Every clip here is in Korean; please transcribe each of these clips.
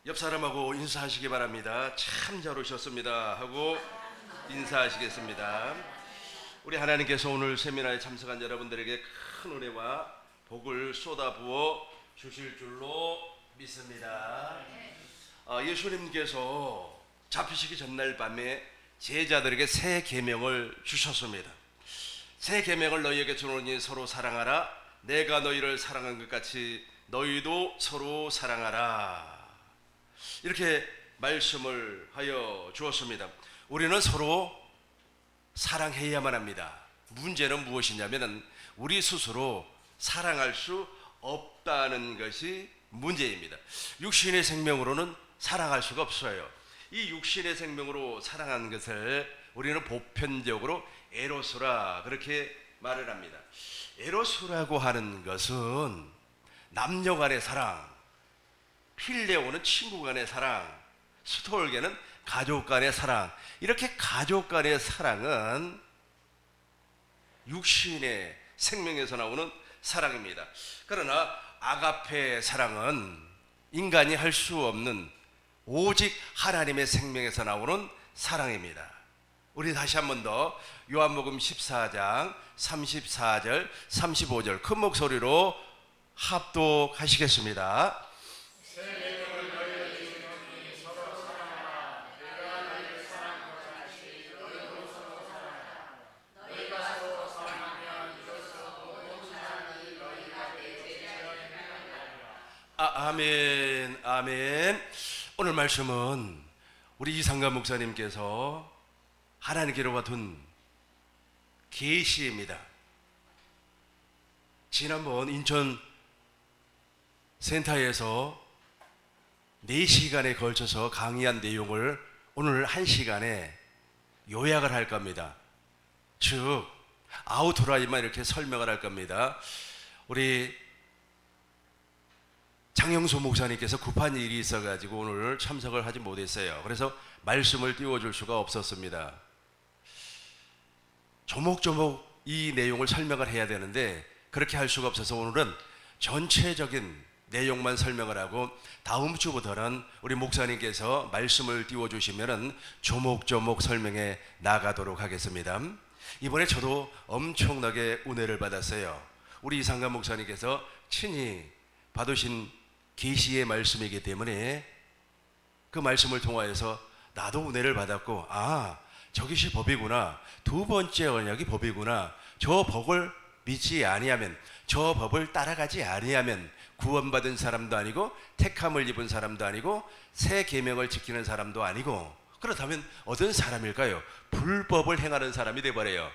옆 사람하고 인사하시기 바랍니다. 참 잘 오셨습니다 하고 인사하시겠습니다. 우리 하나님께서 오늘 세미나에 참석한 여러분들에게 큰 은혜와 복을 쏟아부어 주실 줄로 믿습니다. 예수님께서 잡히시기 전날 밤에 제자들에게 새 계명을 주셨습니다. 새 계명을 너희에게 주노니 서로 사랑하라. 내가 너희를 사랑한 것 같이 너희도 서로 사랑하라. 이렇게 말씀을 하여 주었습니다. 우리는 서로 사랑해야만 합니다. 문제는 무엇이냐면 우리 스스로 사랑할 수 없다는 것이 문제입니다. 육신의 생명으로는 사랑할 수가 없어요. 이 육신의 생명으로 사랑하는 것을 우리는 보편적으로 에로스라 그렇게 말을 합니다. 에로스라고 하는 것은 남녀 간의 사랑, 필레오는 친구 간의 사랑, 스톨게는 가족 간의 사랑. 이렇게 가족 간의 사랑은 육신의 생명에서 나오는 사랑입니다. 그러나 아가페 사랑은 인간이 할 수 없는 오직 하나님의 생명에서 나오는 사랑입니다. 우리 다시 한 번 더 요한복음 14장 34절 35절 큰 목소리로 합독하시겠습니다. 아멘, 아멘. 오늘 말씀은 우리 이상관 목사님께서 하나님께로 둔 계시입니다. 지난번 인천 센터에서 4시간에 걸쳐서 강의한 내용을 오늘 1시간에 요약을 할 겁니다. 즉 아우트라인만 이렇게 설명을 할 겁니다. 우리 장영수 목사님께서 급한 일이 있어가지고 오늘 참석을 하지 못했어요. 그래서 말씀을 띄워줄 수가 없었습니다. 조목조목 이 내용을 설명을 해야 되는데 그렇게 할 수가 없어서 오늘은 전체적인 내용만 설명을 하고 다음 주부터는 우리 목사님께서 말씀을 띄워주시면 조목조목 설명해 나가도록 하겠습니다. 이번에 저도 엄청나게 은혜를 받았어요. 우리 이상관 목사님께서 친히 받으신 계시의 말씀이기 때문에 그 말씀을 통하여서 나도 은혜를 받았고, 저것이 법이구나, 두 번째 언약이 법이구나, 저 법을 믿지 아니하면, 저 법을 따라가지 아니하면 구원받은 사람도 아니고 택함을 입은 사람도 아니고 새 계명을 지키는 사람도 아니고, 그렇다면 어떤 사람일까요? 불법을 행하는 사람이 되어버려요.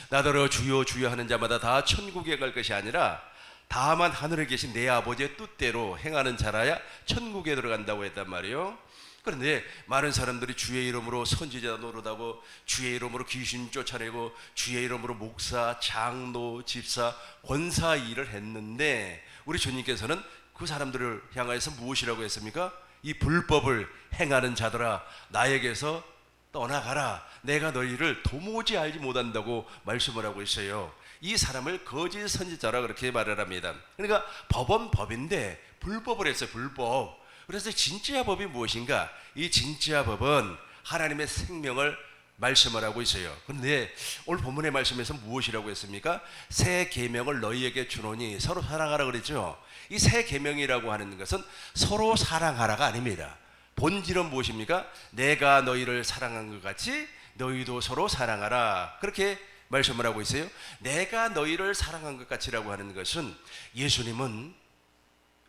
나더러 주여 주여 하는 자마다 다 천국에 갈 것이 아니라 다만 하늘에 계신 내 아버지의 뜻대로 행하는 자라야 천국에 들어간다고 했단 말이에요. 그런데 많은 사람들이 주의 이름으로 선지자 노릇하고 주의 이름으로 귀신 쫓아내고 주의 이름으로 목사, 장로, 집사, 권사 일을 했는데 우리 주님께서는 그 사람들을 향하여서 무엇이라고 했습니까? 이 불법을 행하는 자들아 나에게서 떠나가라. 내가 너희를 도무지 알지 못한다고 말씀을 하고 있어요. 이 사람을 거짓 선지자라 그렇게 말을 합니다. 그러니까 법은 법인데 불법을 했어요. 불법. 그래서 진짜 법이 무엇인가? 이 진짜 법은 하나님의 생명을 말씀을 하고 있어요. 그런데 오늘 본문의 말씀에서 무엇이라고 했습니까? 새 계명을 너희에게 주노니 서로 사랑하라 그랬죠. 이 새 계명이라고 하는 것은 서로 사랑하라가 아닙니다. 본질은 무엇입니까? 내가 너희를 사랑한 것 같이 너희도 서로 사랑하라. 그렇게 말씀을 하고 있어요. 내가 너희를 사랑한 것 같이라고 하는 것은 예수님은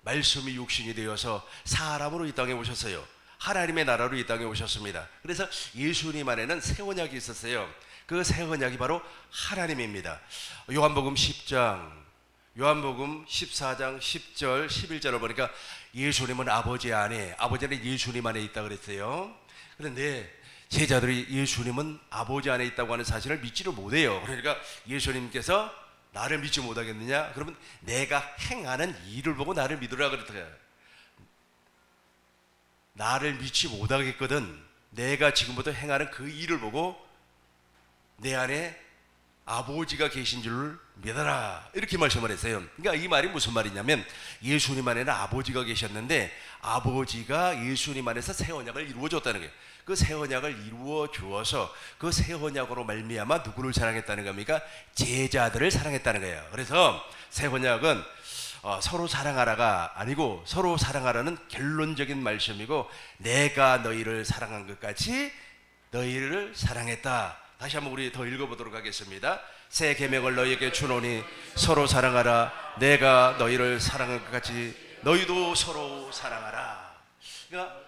말씀이 육신이 되어서 사람으로 이 땅에 오셨어요. 하나님의 나라로 이 땅에 오셨습니다. 그래서 예수님 안에는 새 언약이 있었어요. 그 새 언약이 바로 하나님입니다. 요한복음 14장 10절 11절을 보니까 예수님은 아버지 안에, 아버지는 예수님 안에 있다 그랬어요. 그런데 제자들이 예수님은 아버지 안에 있다고 하는 사실을 믿지를 못해요. 그러니까 예수님께서 나를 믿지 못하겠느냐? 그러면 내가 행하는 일을 보고 나를 믿으라 그랬어요. 나를 믿지 못하겠거든. 내가 지금부터 행하는 그 일을 보고 내 안에 아버지가 계신 줄 믿어라, 이렇게 말씀을 했어요. 그러니까 이 말이 무슨 말이냐면 예수님 안에는 아버지가 계셨는데 아버지가 예수님 안에서 새 언약을 이루어 줬다는 거예요. 그 새 언약을 이루어 주어서 그 새 언약으로 말미암아 누구를 사랑했다는 겁니까? 제자들을 사랑했다는 거예요. 그래서 새 언약은 서로 사랑하라가 아니고 서로 사랑하라는 결론적인 말씀이고, 내가 너희를 사랑한 것 같이 너희를 사랑했다. 다시 한번 우리 더 읽어보도록 하겠습니다. 새 계명을 너희에게 주노니 서로 사랑하라. 내가 너희를 사랑한 것 같이 너희도 서로 사랑하라. 그러니까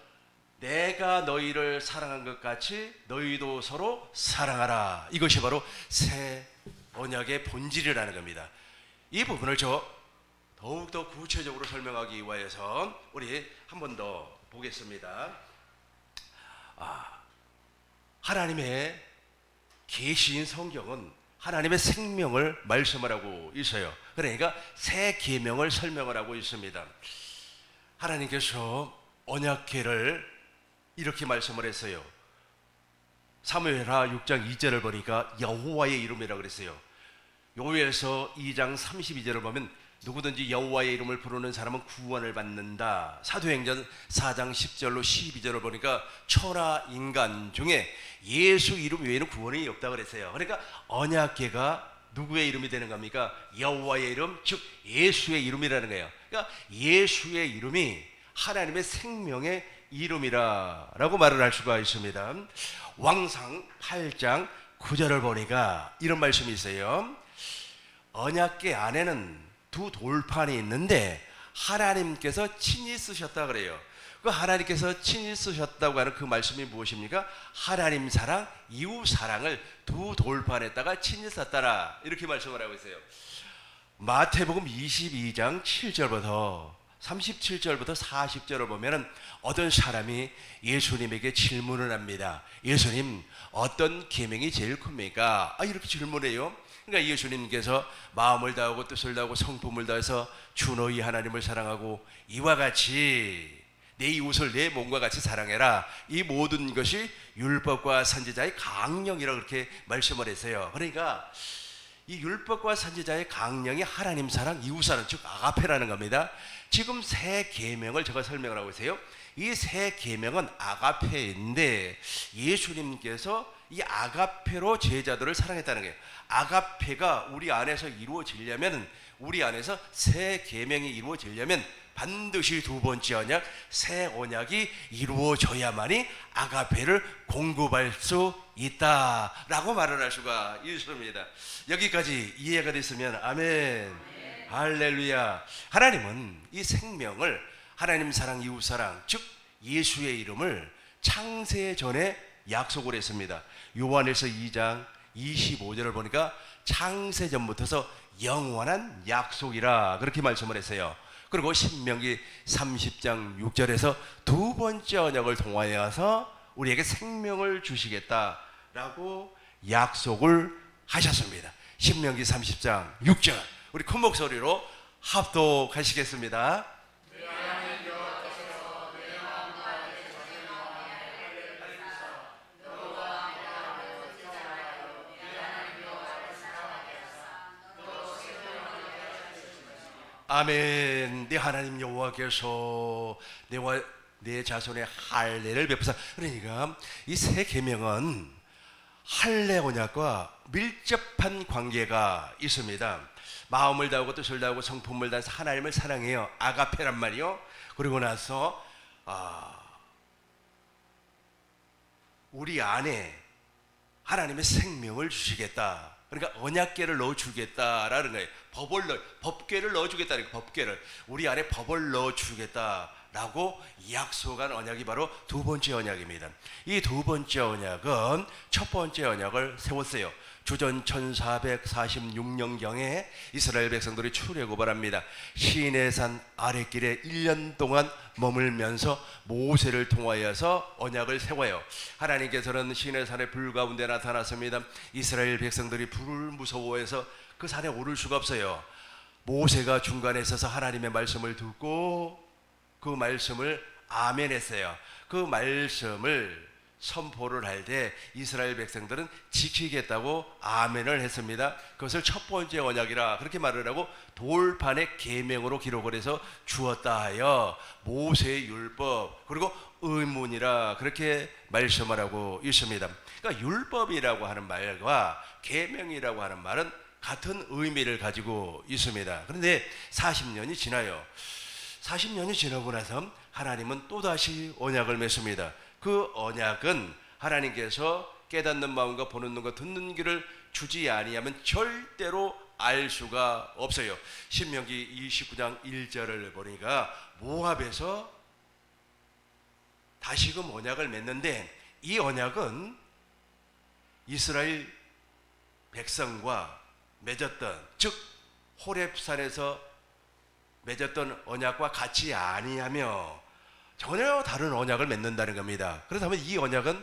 내가 너희를 사랑한 것 같이 너희도 서로 사랑하라. 이것이 바로 새 언약의 본질이라는 겁니다. 이 부분을 더욱더 구체적으로 설명하기 위하여서 우리 한 번 더 보겠습니다. 하나님의 계시인 성경은 하나님의 생명을 말씀을 하고 있어요. 그러니까 새 계명을 설명을 하고 있습니다. 하나님께서 언약궤를 이렇게 말씀을 했어요. 사무엘하 6장 2절을 보니까 여호와의 이름이라고 그랬어요. 요엘서 2장 32절을 보면 누구든지 여호와의 이름을 부르는 사람은 구원을 받는다. 사도행전 4장 10절로 12절을 보니까 천하 인간 중에 예수 이름 외에는 구원이 없다고 그랬어요. 그러니까 언약궤가 누구의 이름이 되는 겁니까? 여호와의 이름, 즉 예수의 이름이라는 거예요. 그러니까 예수의 이름이 하나님의 생명의 이름이라고 말을 할 수가 있습니다. 왕상 8장 9절을 보니까 이런 말씀이 있어요. 언약궤 안에는 두 돌판이 있는데 하나님께서 친히 쓰셨다 그래요. 그 하나님께서 친히 쓰셨다고 하는 그 말씀이 무엇입니까? 하나님 사랑, 이웃 사랑을 두 돌판에다가 친히 썼다라, 이렇게 말씀을 하고 있어요. 마태복음 22장 7절부터 37절부터 40절을 보면은 어떤 사람이 예수님에게 질문을 합니다. 예수님, 어떤 계명이 제일 큽니까? 이렇게 질문해요. 그러니까 예수님께서 마음을 다하고 뜻을 다하고 성품을 다해서 주 너희 하나님을 사랑하고 이와 같이 내 이웃을 내 몸과 같이 사랑해라. 이 모든 것이 율법과 선지자의 강령이라고 그렇게 말씀을 했어요. 그러니까 이 율법과 선지자의 강령이 하나님 사랑, 이웃 사랑, 즉 아가페라는 겁니다. 지금 새 계명을 제가 설명을 하고 있어요. 이 새 계명은 아가페인데 예수님께서 이 아가페로 제자들을 사랑했다는 거예요. 아가페가 우리 안에서 이루어지려면, 우리 안에서 새 계명이 이루어지려면 반드시 두 번째 언약, 새 언약이 이루어져야만이 아가페를 공급할 수 있다라고 말을 할 수가 있습니다. 여기까지 이해가 됐으면 아멘. 할렐루야. 하나님은 이 생명을, 하나님 사랑, 이웃 사랑, 즉 예수의 이름을 창세 전에 약속을 했습니다. 요한일서 2장 25절을 보니까 창세 전부터서 영원한 약속이라 그렇게 말씀을 했어요. 그리고 신명기 30장 6절에서 두 번째 언약을 통하여서 우리에게 생명을 주시겠다라고 약속을 하셨습니다. 신명기 30장 6절 우리 큰 목소리로 합독하시겠습니다. 아멘. 내 하나님 여호와께서 내와 내 자손의 할례를 베푸사. 그러니까 이 새 계명은 할례 언약과 밀접한 관계가 있습니다. 마음을 다하고 뜻을 다하고 성품을 다해서 하나님을 사랑해요. 아가페란 말이요. 그리고 나서 우리 안에 하나님의 생명을 주시겠다. 그러니까 언약궤를 넣어주겠다라는 거예요. 법궤를 넣어주겠다는 거예요. 법궤를 우리 안에 법을 넣어주겠다라고 약속한 언약이 바로 두 번째 언약입니다. 이 두 번째 언약은 첫 번째 언약을 세웠어요. 주전 1446년경에 이스라엘 백성들이 출애굽을 합니다. 시내산 아랫길에 1년 동안 머물면서 모세를 통하여서 언약을 세워요. 하나님께서는 시내산의 불 가운데 나타났습니다. 이스라엘 백성들이 불을 무서워해서 그 산에 오를 수가 없어요. 모세가 중간에 서서 하나님의 말씀을 듣고 그 말씀을 아멘했어요. 그 말씀을 선포를 할 때 이스라엘 백성들은 지키겠다고 아멘을 했습니다. 그것을 첫 번째 언약이라 그렇게 말을 하고 돌판에 계명으로 기록을 해서 주었다 하여 모세의 율법 그리고 의문이라 그렇게 말씀을 하고 있습니다. 그러니까 율법이라고 하는 말과 계명이라고 하는 말은 같은 의미를 가지고 있습니다. 그런데 40년이 지나요. 40년이 지나고 나서 하나님은 또다시 언약을 맺습니다. 그 언약은 하나님께서 깨닫는 마음과 보는 눈과 듣는 귀를 주지 아니하면 절대로 알 수가 없어요. 신명기 29장 1절을 보니까 모압에서 다시금 언약을 맺는데 이 언약은 이스라엘 백성과 맺었던 즉 호렙산에서 맺었던 언약과 같이 아니하며 전혀 다른 언약을 맺는다는 겁니다. 그렇다면 이 언약은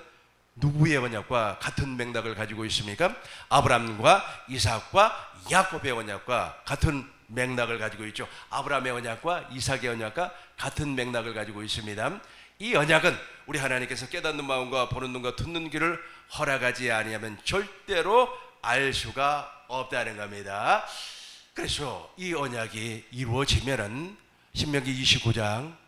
누구의 언약과 같은 맥락을 가지고 있습니까? 아브라함과 이삭과 야곱의 언약과 같은 맥락을 가지고 있죠. 아브라함의 언약과 이삭의 언약과 같은 맥락을 가지고 있습니다. 이 언약은 우리 하나님께서 깨닫는 마음과 보는 눈과 듣는 귀를 허락하지 아니하면 절대로 알 수가 없다는 겁니다. 그래서 이 언약이 이루어지면은 신명기 29장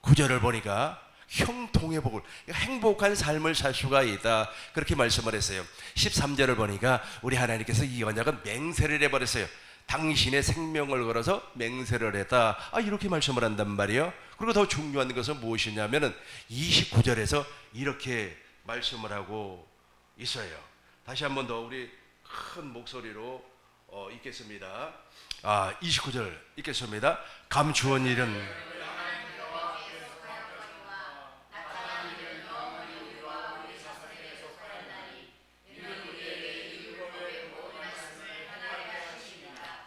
9절을 보니까 형통의 복을 행복한 삶을 살 수가 있다 그렇게 말씀을 했어요. 13절을 보니까 우리 하나님께서 이 언약은 맹세를 해버렸어요. 당신의 생명을 걸어서 맹세를 했다 이렇게 말씀을 한단 말이에요. 그리고 더 중요한 것은 무엇이냐면은 29절에서 이렇게 말씀을 하고 있어요. 다시 한 번 더 우리 큰 목소리로 읽겠습니다. 29절 읽겠습니다. 감추원 일은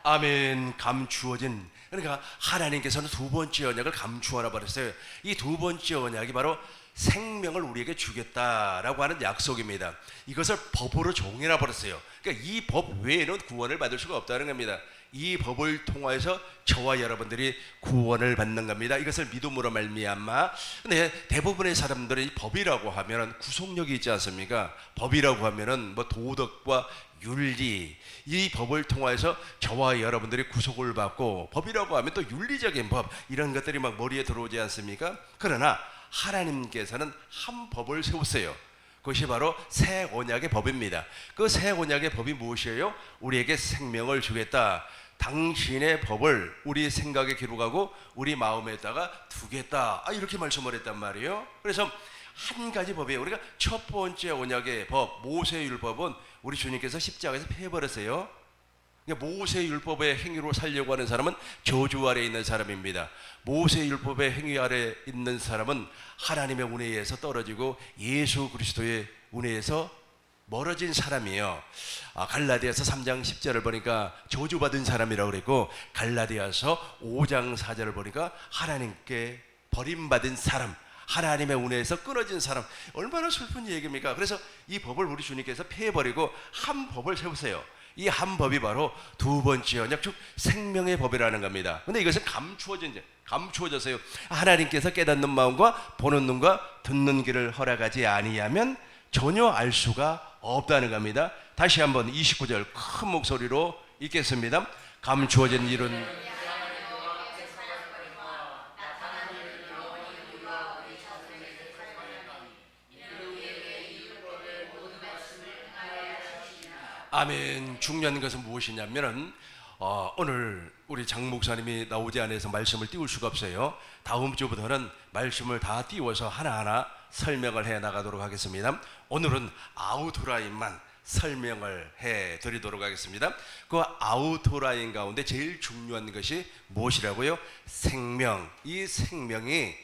아멘. 감추어진, 그러니까 하나님께서는 두 번째 언약을 감추어라 버렸어요. 이 두 번째 언약이 바로 생명을 우리에게 주겠다라고 하는 약속입니다. 이것을 법으로 정해놔 버렸어요. 그러니까 이 법 외에는 구원을 받을 수가 없다는 겁니다. 이 법을 통하여서 저와 여러분들이 구원을 받는 겁니다. 이것을 믿음으로 말미암아. 근데 대부분의 사람들은 이 법이라고 하면 구속력이 있지 않습니까? 법이라고 하면은 뭐 도덕과 윤리, 이 법을 통해서 저와 여러분들이 구속을 받고, 법이라고 하면 또 윤리적인 법 이런 것들이 막 머리에 들어오지 않습니까? 그러나 하나님께서는 한 법을 세우세요. 그것이 바로 새 언약의 법입니다. 그 새 언약의 법이 무엇이에요? 우리에게 생명을 주겠다. 당신의 법을 우리 생각에 기록하고 우리 마음에다가 두겠다. 이렇게 말씀을 했단 말이에요. 그래서 한 가지 법이에요. 우리가 첫 번째 언약의 법, 모세의 율법은 우리 주님께서 십자가에서 폐해버렸어요. 모세의 율법의 행위로 살려고 하는 사람은 저주 아래에 있는 사람입니다. 모세의 율법의 행위 아래에 있는 사람은 하나님의 은혜에서 떨어지고 예수 그리스도의 은혜에서 멀어진 사람이에요. 갈라디아서 3장 10절을 보니까 저주받은 사람이라고 그랬고, 갈라디아서 5장 4절을 보니까 하나님께 버림받은 사람, 하나님의 은혜에서 끊어진 사람. 얼마나 슬픈 얘기입니까? 그래서 이 법을 우리 주님께서 폐해버리고 한 법을 세우세요. 이 한 법이 바로 두 번째 언약, 즉 생명의 법이라는 겁니다. 근데 이것은 감추어졌어요. 하나님께서 깨닫는 마음과 보는 눈과 듣는 귀를 허락하지 아니하면 전혀 알 수가 없다는 겁니다. 다시 한번 29절 큰 목소리로 읽겠습니다. 감추어진 일은 아멘. 중요한 것은 무엇이냐면은 오늘 우리 장 목사님이 나오지 않아서 말씀을 띄울 수가 없어요. 다음 주부터는 말씀을 다 띄워서 하나하나 설명을 해 나가도록 하겠습니다. 오늘은 아웃라인만 설명을 해 드리도록 하겠습니다. 그 아웃라인 가운데 제일 중요한 것이 무엇이라고요? 생명. 이 생명이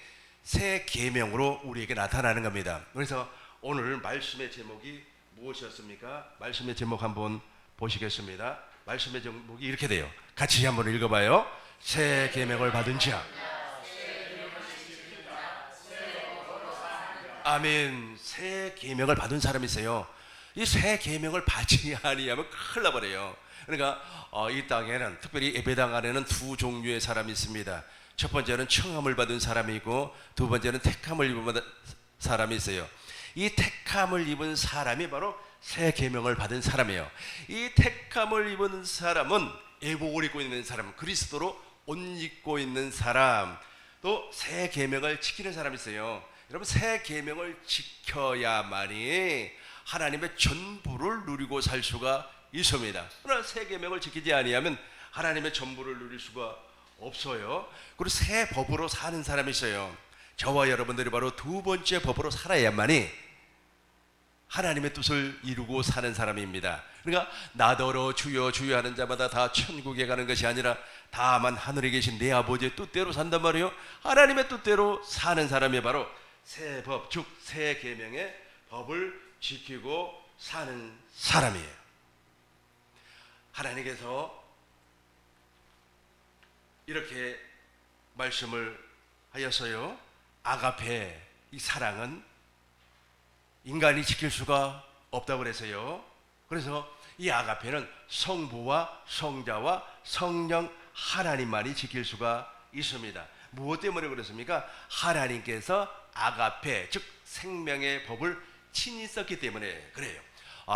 새 계명으로 우리에게 나타나는 겁니다. 그래서 오늘 말씀의 제목이 무엇이었습니까? 말씀의 제목 한번 보시겠습니다. 말씀의 제목이 이렇게 돼요. 같이 한번 읽어봐요. 새 계명을 받은 자. 아멘. 새 계명을 받은 사람이 있어요. 이 새 계명을 받지 아니하면 큰일 나버려요. 그러니까 이 땅에는, 특별히 예배당 안에는 두 종류의 사람이 있습니다. 첫 번째는 청함을 받은 사람이고, 두 번째는 택함을 입은 사람이 있어요. 이 택함을 입은 사람이 바로 새 계명을 받은 사람이에요. 이 택함을 입은 사람은 애복을 입고 있는 사람, 그리스도로 옷 입고 있는 사람, 또 새 계명을 지키는 사람이 있어요. 여러분, 새 계명을 지켜야만이 하나님의 전부를 누리고 살 수가 있습니다. 그러나 새 계명을 지키지 아니하면 하나님의 전부를 누릴 수가 없어요. 그리고 새 법으로 사는 사람이 있어요. 저와 여러분들이 바로 두 번째 법으로 살아야만이 하나님의 뜻을 이루고 사는 사람입니다. 그러니까 나더러 주여 주여 하는 자마다 다 천국에 가는 것이 아니라 다만 하늘에 계신 내 아버지의 뜻대로 산단 말이에요. 하나님의 뜻대로 사는 사람이 바로 새 법, 즉 새 계명의 법을 지키고 사는 사람이에요. 하나님께서 이렇게 말씀을 하였어요. 아가페, 이 사랑은 인간이 지킬 수가 없다고 그래서요. 그래서 이 아가페는 성부와 성자와 성령 하나님만이 지킬 수가 있습니다. 무엇 때문에 그렇습니까? 하나님께서 아가페, 즉 생명의 법을 친히 썼기 때문에 그래요.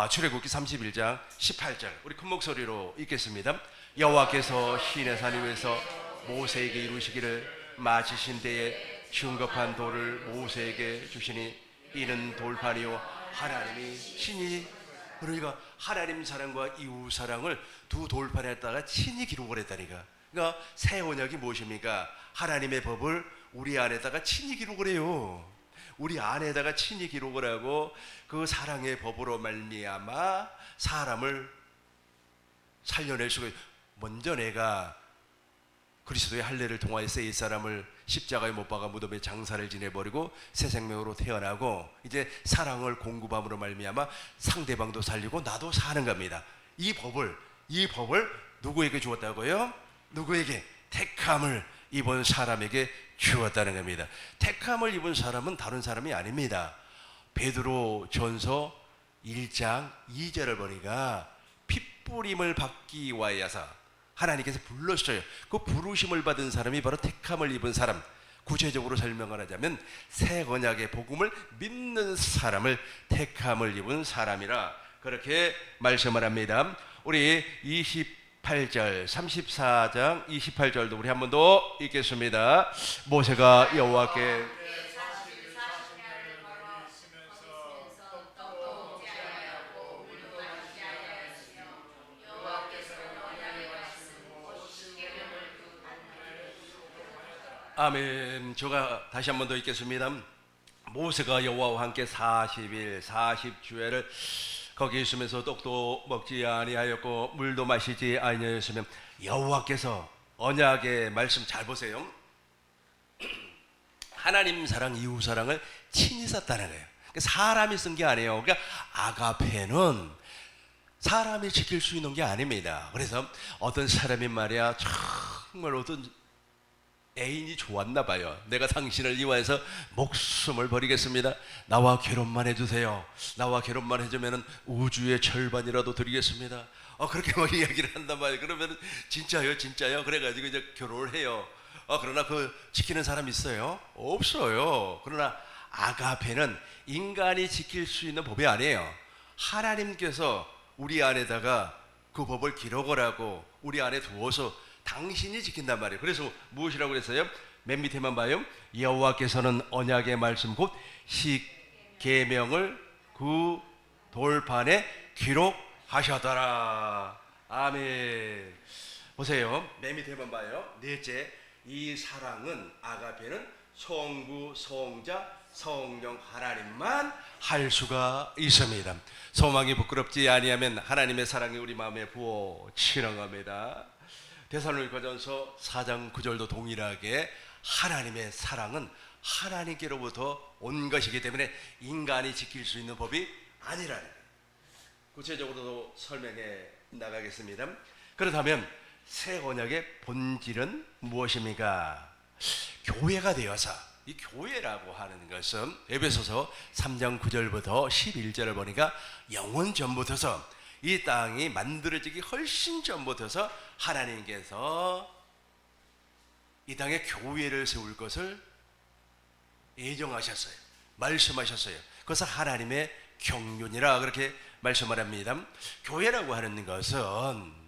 출애굽기 31장 18절 우리 큰 목소리로 읽겠습니다. 여호와께서 시내산 위에서 모세에게 이루시기를 마치신 때에 흉급한 돌을 모세에게 주시니 이는 돌판이요 하나님이 친히, 그러니까 하나님 사랑과 이웃 사랑을 두 돌판에다가 친히 기록을 했다니까. 그러니까 새 언약이 무엇입니까? 하나님의 법을 우리 안에다가 친히 기록을 해요. 우리 안에다가 친히 기록을 하고 그 사랑의 법으로 말미암아 사람을 살려낼 수가 있어요. 먼저 내가 그리스도의 할례를 통하여서 이 사람을 십자가에 못 박아 무덤에 장사를 지내버리고 새 생명으로 태어나고 이제 사랑을 공급함으로 말미암아 상대방도 살리고 나도 사는 겁니다. 이 법을 누구에게 주었다고요? 누구에게? 택함을 입은 사람에게 주었다는 겁니다. 택함을 입은 사람은 다른 사람이 아닙니다. 베드로 전서 1장 2절을 보니까 핏부림을 받기 위하여서 하나님께서 불렀어요. 그 부르심을 받은 사람이 바로 택함을 입은 사람. 구체적으로 설명을 하자면 새 언약의 복음을 믿는 사람을 택함을 입은 사람이라 그렇게 말씀을 합니다. 우리 28절 34장 28절도 우리 한 번 더 읽겠습니다. 모세가 여호와께 아멘. 제가 다시 한 번 더 읽겠습니다. 모세가 여호와와 함께 40일 40주일을 거기 있으면서 떡도 먹지 아니하였고 물도 마시지 아니하였으면 여호와께서 언약의 말씀 잘 보세요. 하나님 사랑, 이웃 사랑을 친히 썼다는 거예요. 사람이 쓴 게 아니에요. 그러니까 아가페는 사람이 지킬 수 있는 게 아닙니다. 그래서 어떤 사람이 말이야 정말 어떤 애인이 좋았나 봐요. 내가 당신을 이와해서 목숨을 버리겠습니다. 나와 결혼만 해주세요. 나와 결혼만 해주면 우주의 절반이라도 드리겠습니다. 그렇게 막 이야기를 한단 말이에요. 그러면 진짜요? 진짜요? 그래가지고 이제 결혼을 해요. 그러나 그 지키는 사람이 있어요? 없어요. 그러나 아가페는 인간이 지킬 수 있는 법이 아니에요. 하나님께서 우리 안에다가 그 법을 기록을 하고 우리 안에 두어서 당신이 지킨단 말이에요. 그래서 무엇이라고 그랬어요? 맨 밑에만 봐요. 여호와께서는 언약의 말씀 곧 십계명을 그 돌판에 기록하셨더라. 아멘. 보세요. 맨 밑에만 봐요. 넷째, 이 사랑은 아가페는 성부, 성자, 성령 하나님만 할 수가 있습니다. 소망이 부끄럽지 아니하면 하나님의 사랑이 우리 마음에 부어치는 겁니다. 데살로니가전서 4장 9절도 동일하게 하나님의 사랑은 하나님께로부터 온 것이기 때문에 인간이 지킬 수 있는 법이 아니라는 거예요. 구체적으로도 설명해 나가겠습니다. 그렇다면 새 언약의 본질은 무엇입니까? 교회가 되어서, 이 교회라고 하는 것은 에베소서 3장 9절부터 11절을 보니까 영원 전부터서 이 땅이 만들어지기 훨씬 전부터서 하나님께서 이 땅에 교회를 세울 것을 예정하셨어요. 말씀하셨어요. 그것을 하나님의 경륜이라 그렇게 말씀을 합니다. 교회라고 하는 것은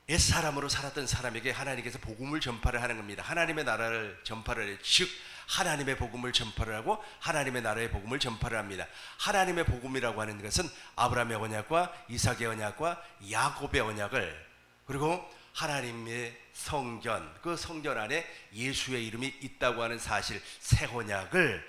옛사람으로 살았던 사람에게 하나님께서 복음을 전파를 하는 겁니다. 하나님의 나라를 전파를 해요. 즉 하나님의 복음을 전파를 하고 하나님의 나라의 복음을 전파를 합니다. 하나님의 복음이라고 하는 것은 아브라함의 언약과 이삭의 언약과 야곱의 언약을, 그리고 하나님의 성전, 그 성전 안에 예수의 이름이 있다고 하는 사실, 새 언약을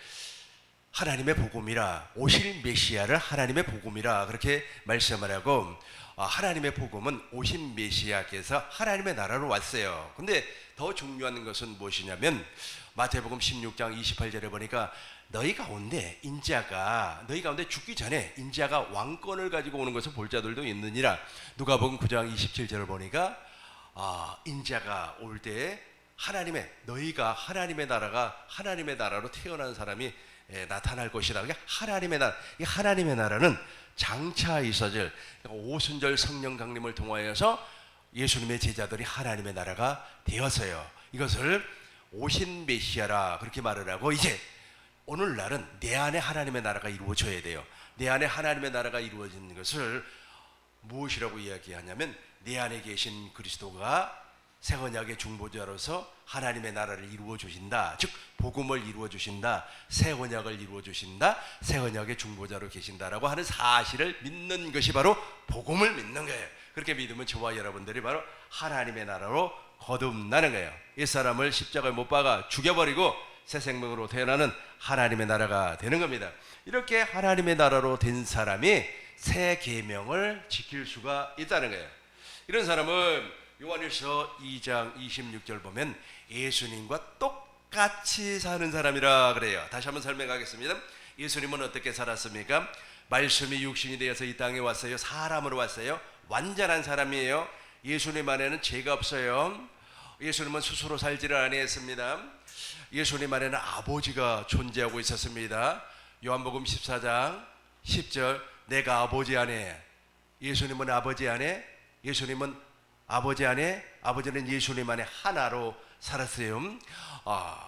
하나님의 복음이라, 오실 메시아를 하나님의 복음이라 그렇게 말씀을 하고, 하나님의 복음은 오신 메시아께서 하나님의 나라로 왔어요. 근데 더 중요한 것은 무엇이냐면 마태복음 16장 28절에 보니까 너희 가운데 죽기 전에 인자가 왕권을 가지고 오는 것을 볼 자들도 있느니라. 누가복음 9장 27절을 보니까 인자가 올 때에 너희가 하나님의 나라로 태어난 사람이 나타날 것이다. 그러니까 하나님의 나라, 이 하나님의 나라는 장차 있어질 오순절 성령 강림을 통하여서 예수님의 제자들이 하나님의 나라가 되었어요. 이것을 오신 메시아라 그렇게 말을 하고, 이제 오늘날은 내 안에 하나님의 나라가 이루어져야 돼요. 내 안에 하나님의 나라가 이루어지는 것을 무엇이라고 이야기하냐면, 내 안에 계신 그리스도가 새 언약의 중보자로서 하나님의 나라를 이루어 주신다. 즉 복음을 이루어 주신다. 새 언약을 이루어 주신다. 새 언약의 중보자로 계신다라고 하는 사실을 믿는 것이 바로 복음을 믿는 거예요. 그렇게 믿으면 저와 여러분들이 바로 하나님의 나라로 거듭나는 거예요. 이 사람을 십자가에 못 박아 죽여버리고 새 생명으로 태어나는 하나님의 나라가 되는 겁니다. 이렇게 하나님의 나라로 된 사람이 새 계명을 지킬 수가 있다는 거예요. 이런 사람은 요한일서 2장 26절 보면 예수님과 똑같이 사는 사람이라 그래요. 다시 한번 설명하겠습니다. 예수님은 어떻게 살았습니까? 말씀이 육신이 되어서 이 땅에 왔어요. 사람으로 왔어요. 완전한 사람이에요. 예수님 안에는 죄가 없어요. 예수님은 스스로 살지를 아니했습니다. 예수님 안에는 아버지가 존재하고 있었습니다. 요한복음 14장 10절, 내가 아버지 안에, 예수님은 아버지 안에, 예수님은 아버지 안에, 아버지는 예수님 안에 하나로 살았어요.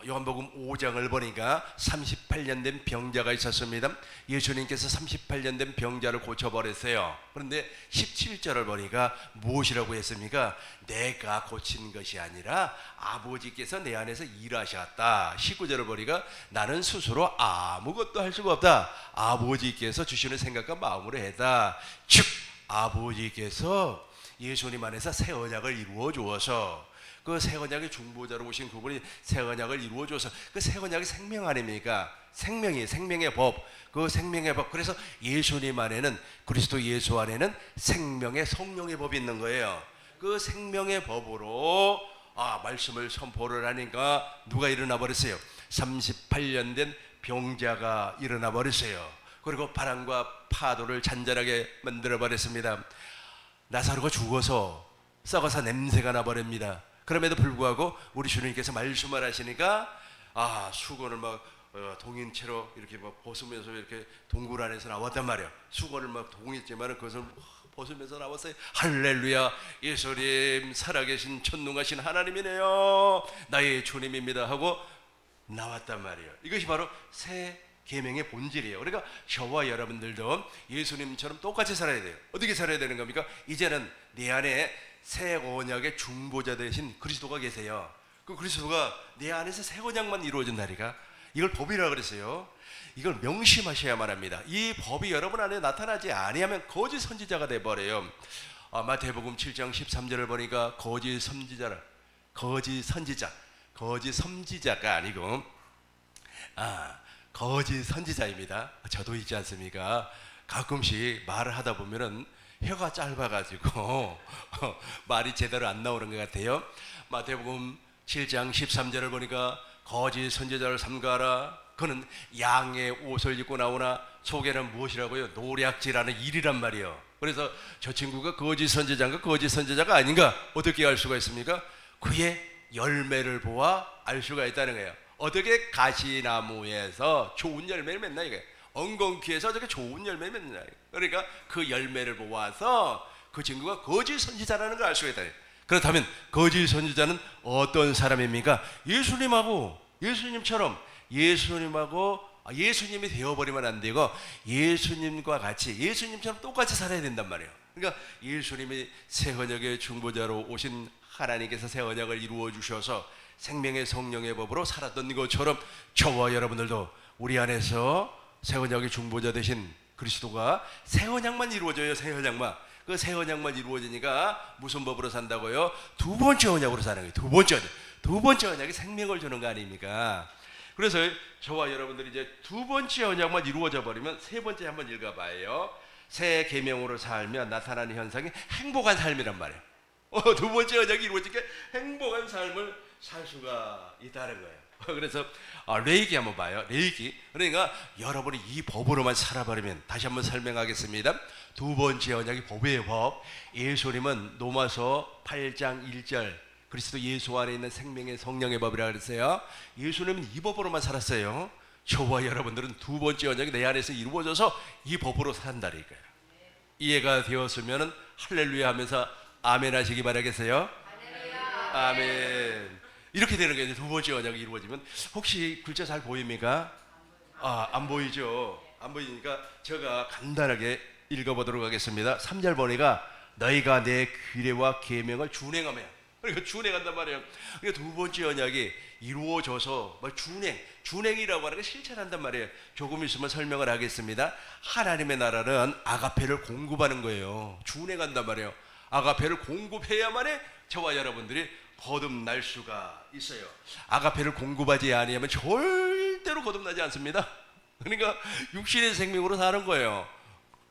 요한복음 5장을 보니까 38년 된 병자가 있었습니다. 예수님께서 38년 된 병자를 고쳐버렸어요. 그런데 17절을 보니까 무엇이라고 했습니까? 내가 고친 것이 아니라 아버지께서 내 안에서 일하셨다. 19절을 보니까 나는 스스로 아무것도 할 수가 없다. 아버지께서 주시는 생각과 마음으로 했다. 즉 아버지께서 예수님 안에서 새 언약을 이루어 주어서, 그 새 언약의 중보자로 오신 그분이 새 언약을 이루어 줘서, 그 새 언약이 생명 아닙니까? 생명의 법, 그 생명의 법. 그래서 예수님 안에는, 그리스도 예수 안에는 생명의 성령의 법이 있는 거예요. 그 생명의 법으로 말씀을 선포를 하니까 누가 일어나 버렸어요? 38년 된 병자가 일어나 버렸어요. 그리고 바람과 파도를 잔잔하게 만들어 버렸습니다. 나사로가 죽어서 썩어서 냄새가 나버립니다. 그럼에도 불구하고 우리 주님께서 말씀을 하시니까 수건을 막 동인채로 이렇게 막 벗으면서 이렇게 동굴 안에서 나왔단 말이에요. 수건을 막 동했지만 그것을 벗으면서 나왔어요. 할렐루야, 예수님 살아계신 전능하신 하나님이네요, 나의 주님입니다 하고 나왔단 말이에요. 이것이 바로 새 계명의 본질이에요. 그러니까 저와 여러분들도 예수님처럼 똑같이 살아야 돼요. 어떻게 살아야 되는 겁니까? 이제는 내 안에 새 언약의 중보자 되신 그리스도가 계세요. 그 그리스도가 내 안에서 새 언약만 이루어진다니까. 이걸 법이라고 그랬어요. 이걸 명심하셔야만 합니다. 이 법이 여러분 안에 나타나지 아니하면 거짓 선지자가 돼버려요. 마태복음 7장 13절을 보니까 거짓 선지자가 아니고 거짓 선지자입니다. 저도 있지 않습니까? 가끔씩 말을 하다 보면은 혀가 짧아가지고 말이 제대로 안 나오는 것 같아요. 마태복음 7장 13절을 보니까 거짓 선지자를 삼가하라. 그는 양의 옷을 입고 나오나 속에는 무엇이라고요? 노략질하는 일이란 말이에요. 그래서 저 친구가 거짓 선지자인가 거짓 선지자가 아닌가 어떻게 알 수가 있습니까? 그의 열매를 보아 알 수가 있다는 거예요. 어떻게 가시나무에서 좋은 열매를 맺나 이게, 엉겅퀴에서 어떻게 좋은 열매를 맺느냐. 그러니까 그 열매를 보아서 그 친구가 거짓 선지자라는 걸 알 수가 있다. 그렇다면 거짓 선지자는 어떤 사람입니까? 예수님하고 예수님처럼 예수님이 되어버리면 안 되고 예수님과 같이 예수님처럼 똑같이 살아야 된단 말이에요. 그러니까 예수님이 새 언약의 중보자로 오신 하나님께서 새 언약을 이루어 주셔서 생명의 성령의 법으로 살았던 것처럼 저와 여러분들도 우리 안에서 새 언약의 중보자 되신 그리스도가 새 언약만 이루어져요. 새 언약만. 그 새 언약만 이루어지니까 무슨 법으로 산다고요? 두 번째 언약으로 사는 거예요. 두 번째 언약. 두 번째 언약이 생명을 주는 거 아닙니까? 그래서 저와 여러분들이 이제 두 번째 언약만 이루어져 버리면 세 번째 한번 읽어봐요. 새 계명으로 살면 나타나는 현상이 행복한 삶이란 말이에요. 두 번째 언약이 이루어지니까 행복한 삶을 살 수가 있다는 거예요. 그래서 레이기 한번 봐요. 레이기. 그러니까 여러분이 이 법으로만 살아버리면, 다시 한번 설명하겠습니다. 두 번째 언약이 법이에요. 법. 예수님은 로마서 8장 1절 그리스도 예수 안에 있는 생명의 성령의 법이라고 그랬어요. 예수님은 이 법으로만 살았어요. 저와 여러분들은 두 번째 언약이 내 안에서 이루어져서 이 법으로 산다니까요. 이해가 되었으면 할렐루야 하면서 아멘 하시기 바라겠어요. 아멘. 이렇게 되는 거예요. 두 번째 언약이 이루어지면. 혹시 글자 잘 보입니까? 안 보이죠? 안 보이니까 제가 간단하게 읽어보도록 하겠습니다. 3절 보니까 너희가 내 규례와 계명을 준행하며, 그러니까 준행한단 말이에요. 그러니까 두 번째 언약이 이루어져서 준행이라고 하는 걸 실천한단 말이에요. 조금 있으면 설명을 하겠습니다. 하나님의 나라는 아가페를 공급하는 거예요. 준행한단 말이에요. 아가페를 공급해야만이 저와 여러분들이 거듭날 수가 있어요. 아가페를 공급하지 아니하면 절대로 거듭나지 않습니다. 그러니까 육신의 생명으로 사는 거예요.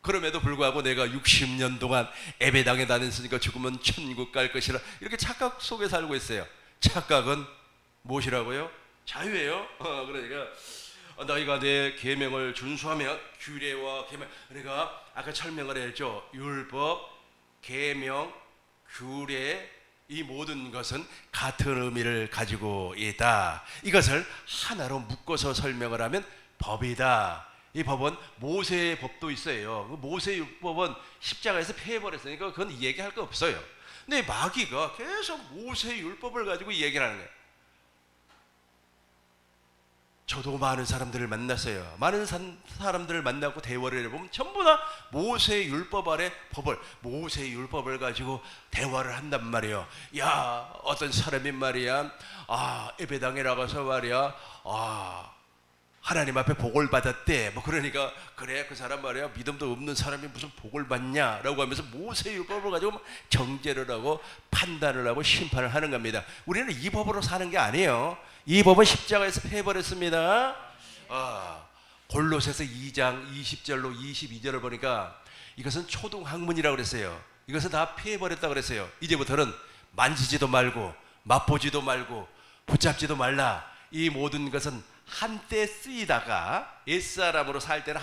그럼에도 불구하고 내가 60년 동안 예배당에 다녔으니까 죽으면 천국 갈 것이라 이렇게 착각 속에 살고 있어요. 착각은 무엇이라고요? 자유예요. 그러니까 너희가 내 계명을 준수하며, 규례와 계명, 그러니까 아까 설명을 했죠. 율법, 계명, 규례, 이 모든 것은 같은 의미를 가지고 있다. 이것을 하나로 묶어서 설명을 하면 법이다. 이 법은 모세의 법도 있어요. 모세의 율법은 십자가에서 폐해버렸으니까 그건 얘기할 거 없어요. 근데 마귀가 계속 모세의 율법을 가지고 얘기를 하는 거예요. 저도 많은 사람들을 만났어요. 많은 사람들을 만나고 대화를 해보면 전부 다 모세의 율법 아래 법을, 모세의 율법을 가지고 대화를 한단 말이에요. 야, 어떤 사람이 말이야, 예배당에 나가서 말이야, 하나님 앞에 복을 받았대. 뭐 그러니까 그래, 그 사람 말이야, 믿음도 없는 사람이 무슨 복을 받냐라고 하면서 모세의 율법을 가지고 정죄를 하고 판단을 하고 심판을 하는 겁니다. 우리는 이 법으로 사는 게 아니에요. 이 법은 십자가에서 폐해버렸습니다. 골로새서 2장 20절로 22절을 보니까 이것은 초등학문이라고 그랬어요. 이것은 다 폐해버렸다고 그랬어요. 이제부터는 만지지도 말고 맛보지도 말고 붙잡지도 말라. 이 모든 것은 한때 쓰이다가, 옛사람으로 살 때는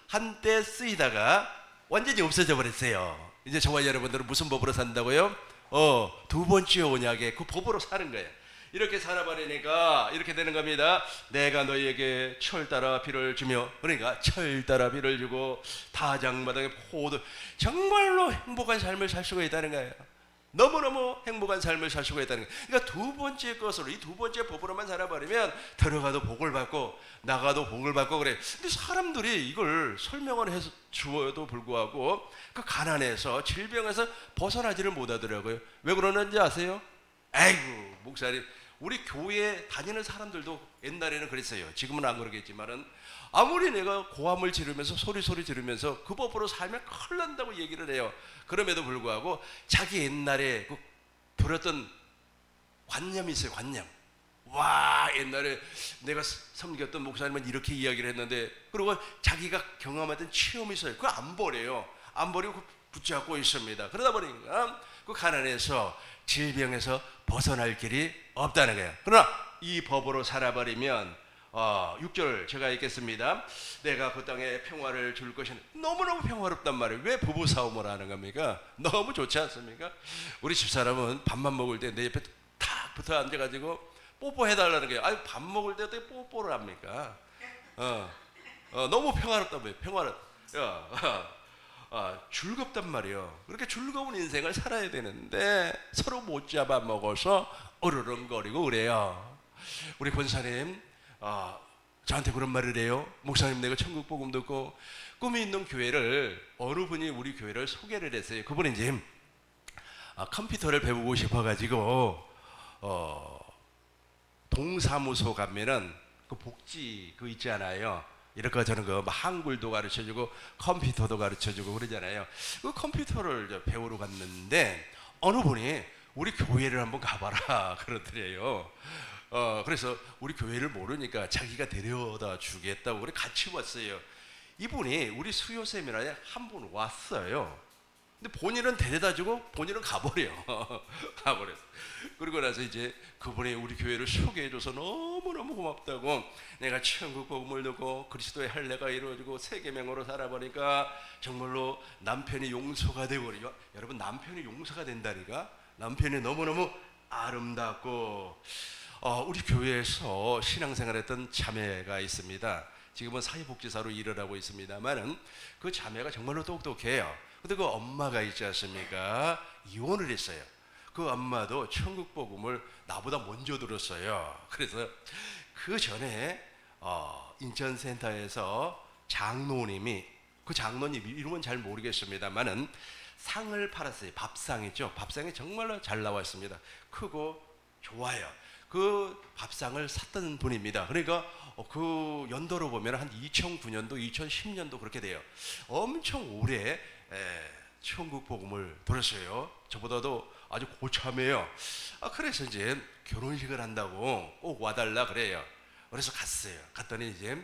한때 쓰이다가 완전히 없어져 버렸어요. 이제 저와 여러분들은 무슨 법으로 산다고요? 두 번째 언약의 그 법으로 사는 거예요. 이렇게 살아버리니까 이렇게 되는 겁니다. 내가 너희에게 철 따라 비를 주며, 그러니까 철 따라 비를 주고 타작마당에 포도, 정말로 행복한 삶을 살 수가 있다는 거예요. 너무너무 행복한 삶을 살 수가 있다는 거예요. 그러니까 두 번째 것으로, 이 두 번째 법으로만 살아버리면 들어가도 복을 받고 나가도 복을 받고 그래. 근데 사람들이 이걸 설명을 해서 주어도 불구하고 그 가난에서, 질병에서 벗어나지를 못하더라고요. 왜 그러는지 아세요? 아이고, 목사님, 우리 교회 다니는 사람들도 옛날에는 그랬어요. 지금은 안 그러겠지만은 아무리 내가 고함을 지르면서 소리 지르면서 그 법으로 살면 큰일 난다고 얘기를 해요. 그럼에도 불구하고 자기 옛날에 그 들었던 관념이 있어요. 관념. 와, 옛날에 내가 섬겼던 목사님은 이렇게 이야기를 했는데, 그리고 자기가 경험했던 체험이 있어요. 그거 안 버려요. 안 버리고 붙잡고 있습니다. 그러다 보니까 그 가난에서, 질병에서 벗어날 길이 없다는 거예요. 그러나 이 법으로 살아버리면 6절 제가 읽겠습니다. 내가 그 땅에 평화를 줄 것이니, 너무너무 평화롭단 말이에요. 왜 부부싸움을 하는 겁니까? 너무 좋지 않습니까? 우리 집사람은 밥만 먹을 때 내 옆에 탁 붙어 앉아가지고 뽀뽀해달라는 거예요. 아니, 밥 먹을 때 어떻게 뽀뽀를 합니까? 너무 평화롭다고요. 즐겁단 말이에요. 그렇게 즐거운 인생을 살아야 되는데 서로 못 잡아먹어서 으르렁거리고 그래요. 우리 권사님 저한테 그런 말을 해요. 목사님, 내가 천국 복음 듣고 꿈이 있는 교회를 어느 분이 우리 교회를 소개를 했어요. 그분이 이제 컴퓨터를 배우고 싶어가지고 동사무소 가면은 그 복지 그 있잖아요. 이렇게 저는 그 한글도 가르쳐주고 컴퓨터도 가르쳐주고 그러잖아요. 그 컴퓨터를 배우러 갔는데 어느 분이 우리 교회를 한번 가봐라 그러더래요. 그래서 우리 교회를 모르니까 자기가 데려다 주겠다고 그래 같이 왔어요. 이분이 우리 수요 세미나에 한 분 왔어요. 근데 본인은 데려다 주고 본인은 가버려. 가버렸어. 그리고 나서 이제 그분이 우리 교회를 소개해줘서 너무너무 고맙다고, 내가 천국 복음을 듣고 그리스도의 할례가 이루어지고 세계명으로 살아보니까 정말로 남편이 용서가 되버리고, 여러분 남편이 용서가 된다니까. 남편이 너무너무 아름답고, 우리 교회에서 신앙생활했던 자매가 있습니다. 지금은 사회복지사로 일을 하고 있습니다만은 그 자매가 정말로 똑똑해요. 근데 그 엄마가 있지 않습니까? 이혼을 했어요. 그 엄마도 천국 복음을 나보다 먼저 들었어요. 그래서 그 전에 인천센터에서 장로님이, 그 장로님 이름은 잘 모르겠습니다만은 상을 팔았어요. 밥상이죠. 밥상이 정말로 잘 나왔습니다. 크고 좋아요. 그 밥상을 샀던 분입니다. 그러니까 그 연도로 보면 한 2009년도, 2010년도 그렇게 돼요. 엄청 오래 천국 복음을 들었어요. 저보다도 아주 고참해요. 그래서 이제 결혼식을 한다고 꼭 와달라 그래요. 그래서 갔어요. 갔더니 이제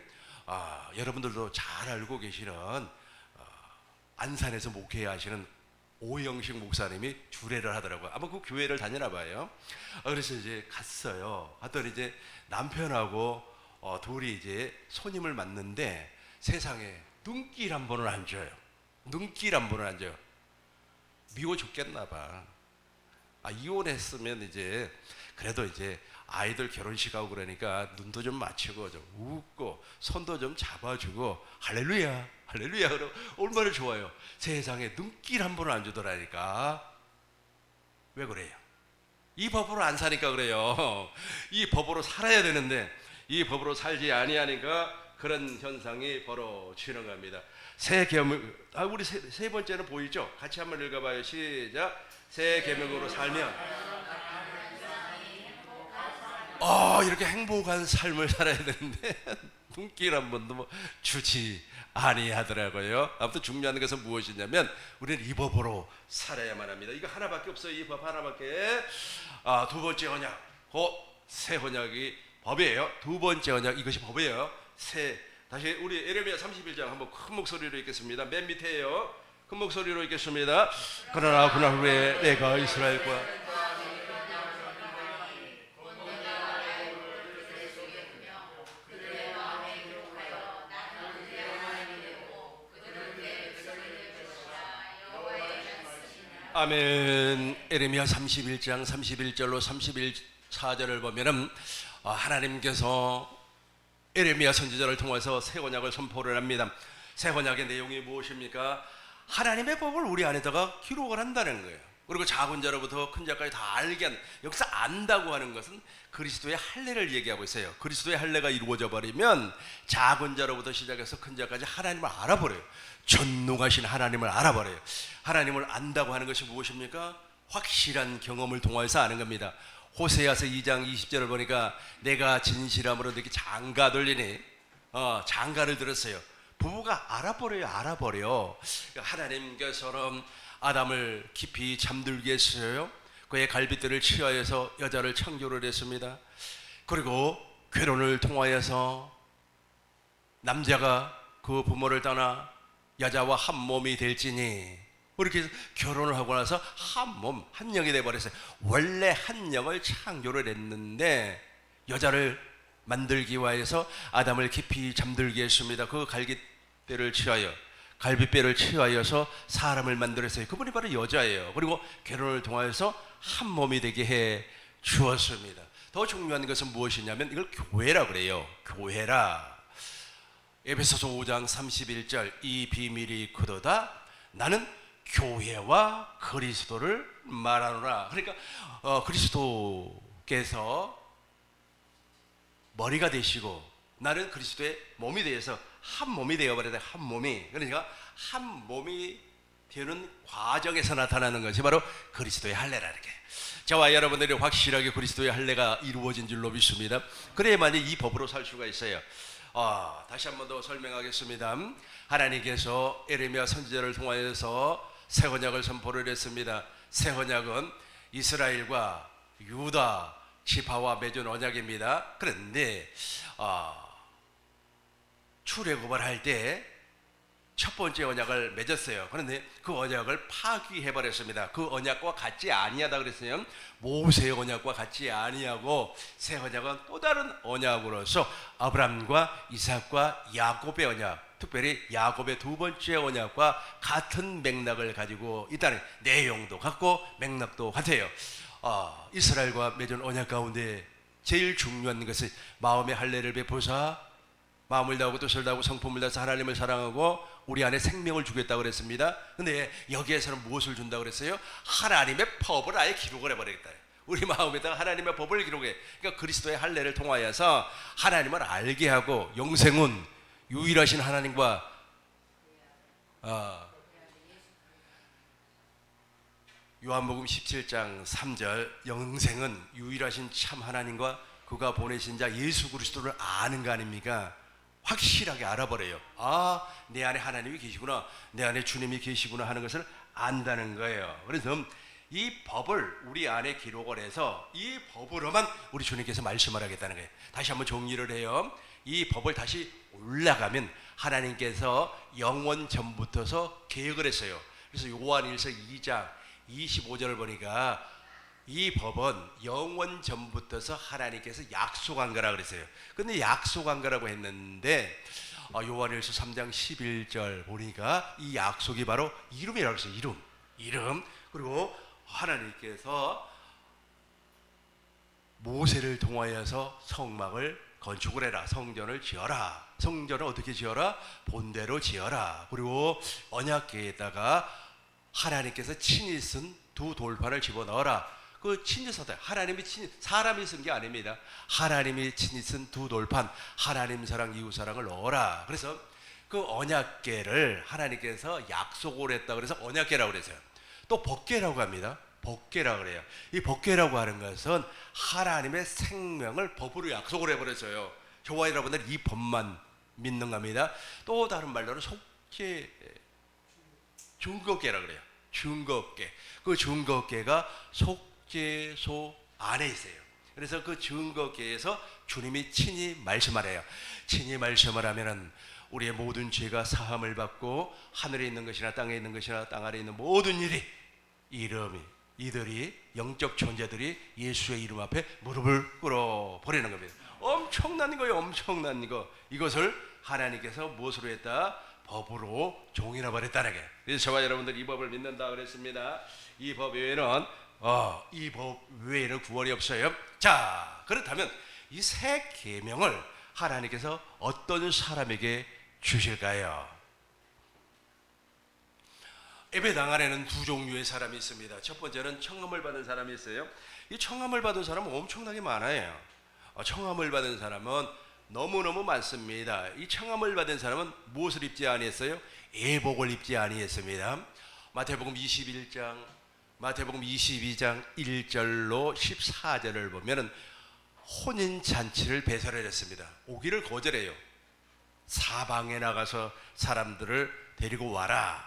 여러분들도 잘 알고 계시는 안산에서 목회하시는 오영식 목사님이 주례를 하더라고요. 아마 그 교회를 다니나 봐요. 그래서 이제 갔어요. 갔더니 이제 남편하고 둘이 이제 손님을 맞는데 세상에 눈길 한 번을 안 줘요. 눈길 한 번을 안 줘요. 미워 죽겠나 봐. 이혼했으면 이제 그래도 이제 아이들 결혼식하고 그러니까 눈도 좀 맞추고 좀 웃고 손도 좀 잡아주고 할렐루야 할렐루야 그러면 얼마나 좋아요. 세상에 눈길 한 번을 안 주더라니까. 왜 그래요? 이 법으로 안 사니까 그래요. 이 법으로 살아야 되는데 이 법으로 살지 아니하니까 그런 현상이 벌어지는 겁니다. 새 계명, 우리 세 번째는 보이죠? 같이 한번 읽어봐요. 시작. 새 계명으로 살면 이렇게 행복한 삶을 살아야 되는데 눈길 한 번도 주지 아니하더라고요. 아무튼 중요한 것은 무엇이냐면 우리는 이 법으로 살아야만 합니다. 이거 하나밖에 없어요. 이 법 하나밖에. 두 번째 언약, 새 언약이 법이에요. 두 번째 언약, 이것이 법이에요. 다시 우리 에레미야 31장 한번 큰 목소리로 읽겠습니다. 맨 밑에요. 큰 목소리로 읽겠습니다. 그러나 그날 후에 내가 이스라엘과 아멘. 에레미야 31장 31절로 31절을 보면은 하나님께서 에레미야 선지자를 통해서 새 언약을 선포를 합니다. 새 언약의 내용이 무엇입니까? 하나님의 법을 우리 안에다가 기록을 한다는 거예요. 그리고 작은 자로부터 큰 자까지 다 알게 하는, 여기서 안다고 하는 것은 그리스도의 할례를 얘기하고 있어요. 그리스도의 할례가 이루어져 버리면 작은 자로부터 시작해서 큰 자까지 하나님을 알아버려요. 전능하신 하나님을 알아버려요. 하나님을 안다고 하는 것이 무엇입니까? 확실한 경험을 통해서 아는 겁니다. 호세아서 2장 20절을 보니까 내가 진실함으로 너에게 장가 돌리니 장가를 들었어요. 부부가 알아버려. 하나님께서는 아담을 깊이 잠들게 했어요. 그의 갈빗대를 취하여서 여자를 창조를 했습니다. 그리고 결혼을 통하여서 남자가 그 부모를 떠나 여자와 한 몸이 될지니, 이렇게 해서 결혼을 하고 나서 한 몸, 한 영이 되어버렸어요. 원래 한 영을 창조를 했는데 여자를 만들기 위해서 아담을 깊이 잠들게 했습니다. 그 갈빗대를 취하여서 사람을 만들었어요. 그분이 바로 여자예요. 그리고 결혼을 통하여서 한 몸이 되게 해 주었습니다. 더 중요한 것은 무엇이냐면 이걸 교회라 그래요. 교회라. 에베소서 5장 31절, 이 비밀이 그도다. 나는 교회와 그리스도를 말하노라. 그러니까 그리스도께서 머리가 되시고 나는 그리스도의 몸이 되어서 한 몸이 되어버려야 돼. 한 몸이. 그러니까 한 몸이 되는 과정에서 나타나는 것이 바로 그리스도의 할례라는 게, 저와 여러분들이 확실하게 그리스도의 할례가 이루어진 줄로 믿습니다. 그래야만이 이 법으로 살 수가 있어요. 다시 한 번 더 설명하겠습니다. 하나님께서 에레미야 선지자를 통하여서 새 언약을 선포를 했습니다. 새 언약은 이스라엘과 유다 지파와 맺은 언약입니다. 그런데 출애굽을 할 때 첫 번째 언약을 맺었어요. 그런데 그 언약을 파기해 버렸습니다. 그 언약과 같지 아니하다 그랬어요. 모세의 언약과 같지 아니하고 새 언약은 또 다른 언약으로서 아브라함과 이삭과 야곱의 언약, 특별히 야곱의 두 번째 언약과 같은 맥락을 가지고 있다는, 내용도 같고 맥락도 같아요. 이스라엘과 맺은 언약 가운데 제일 중요한 것은 마음의 할례를 베푸사 마음을 다하고 뜻을 다하고 성품을 다해서 하나님을 사랑하고 우리 안에 생명을 주겠다고 그랬습니다. 근데 여기에서는 무엇을 준다고 그랬어요? 하나님의 법을 아예 기록을 해버리겠다. 우리 마음에다가 하나님의 법을 기록해. 그러니까 그리스도의 할례를 통하여서 하나님을 알게 하고, 영생은 유일하신 하나님과 요한복음 17장 3절, 영생은 유일하신 참 하나님과 그가 보내신 자 예수 그리스도를 아는 거 아닙니까? 확실하게 알아버려요. 내 안에 하나님이 계시구나, 내 안에 주님이 계시구나 하는 것을 안다는 거예요. 그래서 이 법을 우리 안에 기록을 해서 이 법으로만 우리 주님께서 말씀을 하겠다는 거예요. 다시 한번 정리를 해요. 이 법을 다시 올라가면 하나님께서 영원 전부터서 계획을 했어요. 그래서 요한일서 2장 25절을 보니까 이 법은 영원 전부터서 하나님께서 약속한 거라 그랬어요. 근데 약속한 거라고 했는데 요한일서 3장 11절 보니까 이 약속이 바로 이름이라고 했어요. 이름. 그리고 하나님께서 모세를 통하여서 성막을 건축을 해라, 성전을 지어라. 성전을 어떻게 지어라? 본대로 지어라. 그리고 언약궤에다가 하나님께서 친히 쓴 두 돌판을 집어넣어라. 그 친히 썼다. 하나님이 친히, 사람이 쓴 게 아닙니다. 하나님이 친히 쓴 두 돌판, 하나님 사랑 이웃 사랑을 넣어라. 그래서 그 언약궤를 하나님께서 약속을 했다. 그래서 언약궤라고 그랬어요. 또 법궤라고 합니다. 법궤라고 그래요. 이 법궤라고 하는 것은 하나님의 생명을 법으로 약속을 해버렸어요. 저와 여러분들 이 법만 믿는 겁니다. 또 다른 말로는 속죄, 증거궤라고 그래요. 증거궤. 그 증거궤가 속죄소 안에 있어요. 그래서 그 증거궤에서 주님이 친히 말씀하래요. 친히 말씀을 하면은 우리의 모든 죄가 사함을 받고 하늘에 있는 것이나 땅에 있는 것이나 땅 아래에 있는 모든 이들이 영적 존재들이 예수의 이름 앞에 무릎을 꿇어 버리는 겁니다. 엄청난 거예요. 엄청난 거. 이것을 하나님께서 무엇으로 했다? 법으로 종이나 버렸다는 게. 그래서 저와 여러분들 이 법을 믿는다 그랬습니다. 이 법 외에는 구원이 없어요. 자, 그렇다면 이 새 계명을 하나님께서 어떤 사람에게 주실까요? 예배당 안에는 두 종류의 사람이 있습니다. 첫 번째는 청함을 받은 사람이 있어요. 이 청함을 받은 사람은 엄청나게 많아요. 청함을 받은 사람은 너무너무 많습니다. 이 청함을 받은 사람은 무엇을 입지 아니했어요? 예복을 입지 아니했습니다. 마태복음 22장 1절로 14절을 보면은 혼인잔치를 배설을 했습니다. 오기를 거절해요. 사방에 나가서 사람들을 데리고 와라.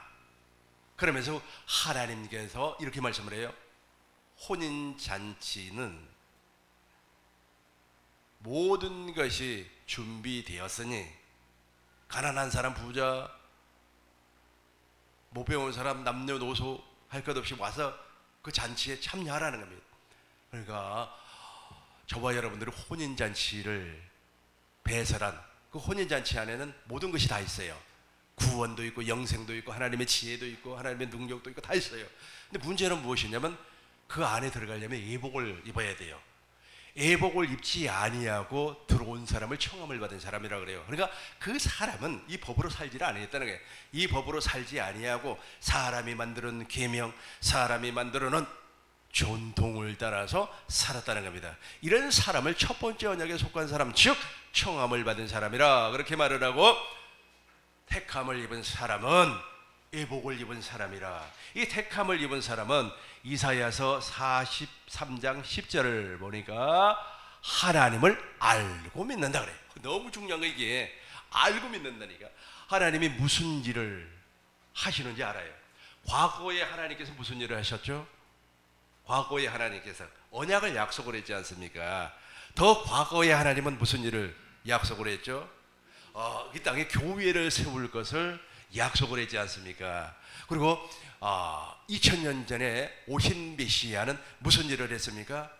그러면서 하나님께서 이렇게 말씀을 해요. 혼인잔치는 모든 것이 준비되었으니 가난한 사람, 부자, 못 배운 사람, 남녀노소 할 것 없이 와서 그 잔치에 참여하라는 겁니다. 그러니까 저와 여러분들이 혼인잔치를 배설한 그 혼인잔치 안에는 모든 것이 다 있어요. 구원도 있고 영생도 있고 하나님의 지혜도 있고 하나님의 능력도 있고 다 있어요. 근데 문제는 무엇이냐면 그 안에 들어가려면 예복을 입어야 돼요. 예복을 입지 아니하고 들어온 사람을 청함을 받은 사람이라고 그래요. 그러니까 그 사람은 이 법으로 살지를 아니했다는 거예요. 이 법으로 살지 아니하고 사람이 만드는 계명, 사람이 만들어놓은 전통을 따라서 살았다는 겁니다. 이런 사람을 첫 번째 언약에 속한 사람, 즉 청함을 받은 사람이라 그렇게 말을 하고, 택함을 입은 사람은 애복을 입은 사람이라. 이 택함을 입은 사람은 이사야서 43장 10절을 보니까 하나님을 알고 믿는다 그래요. 너무 중요한 거 이게, 알고 믿는다니까. 하나님이 무슨 일을 하시는지 알아요. 과거에 하나님께서 무슨 일을 하셨죠? 과거에 하나님께서 언약을 약속을 했지 않습니까? 더 과거에 하나님은 무슨 일을 약속을 했죠? 이 땅에 교회를 세울 것을 약속을 했지 않습니까? 그리고 2000년 전에 오신 메시아는 무슨 일을 했습니까?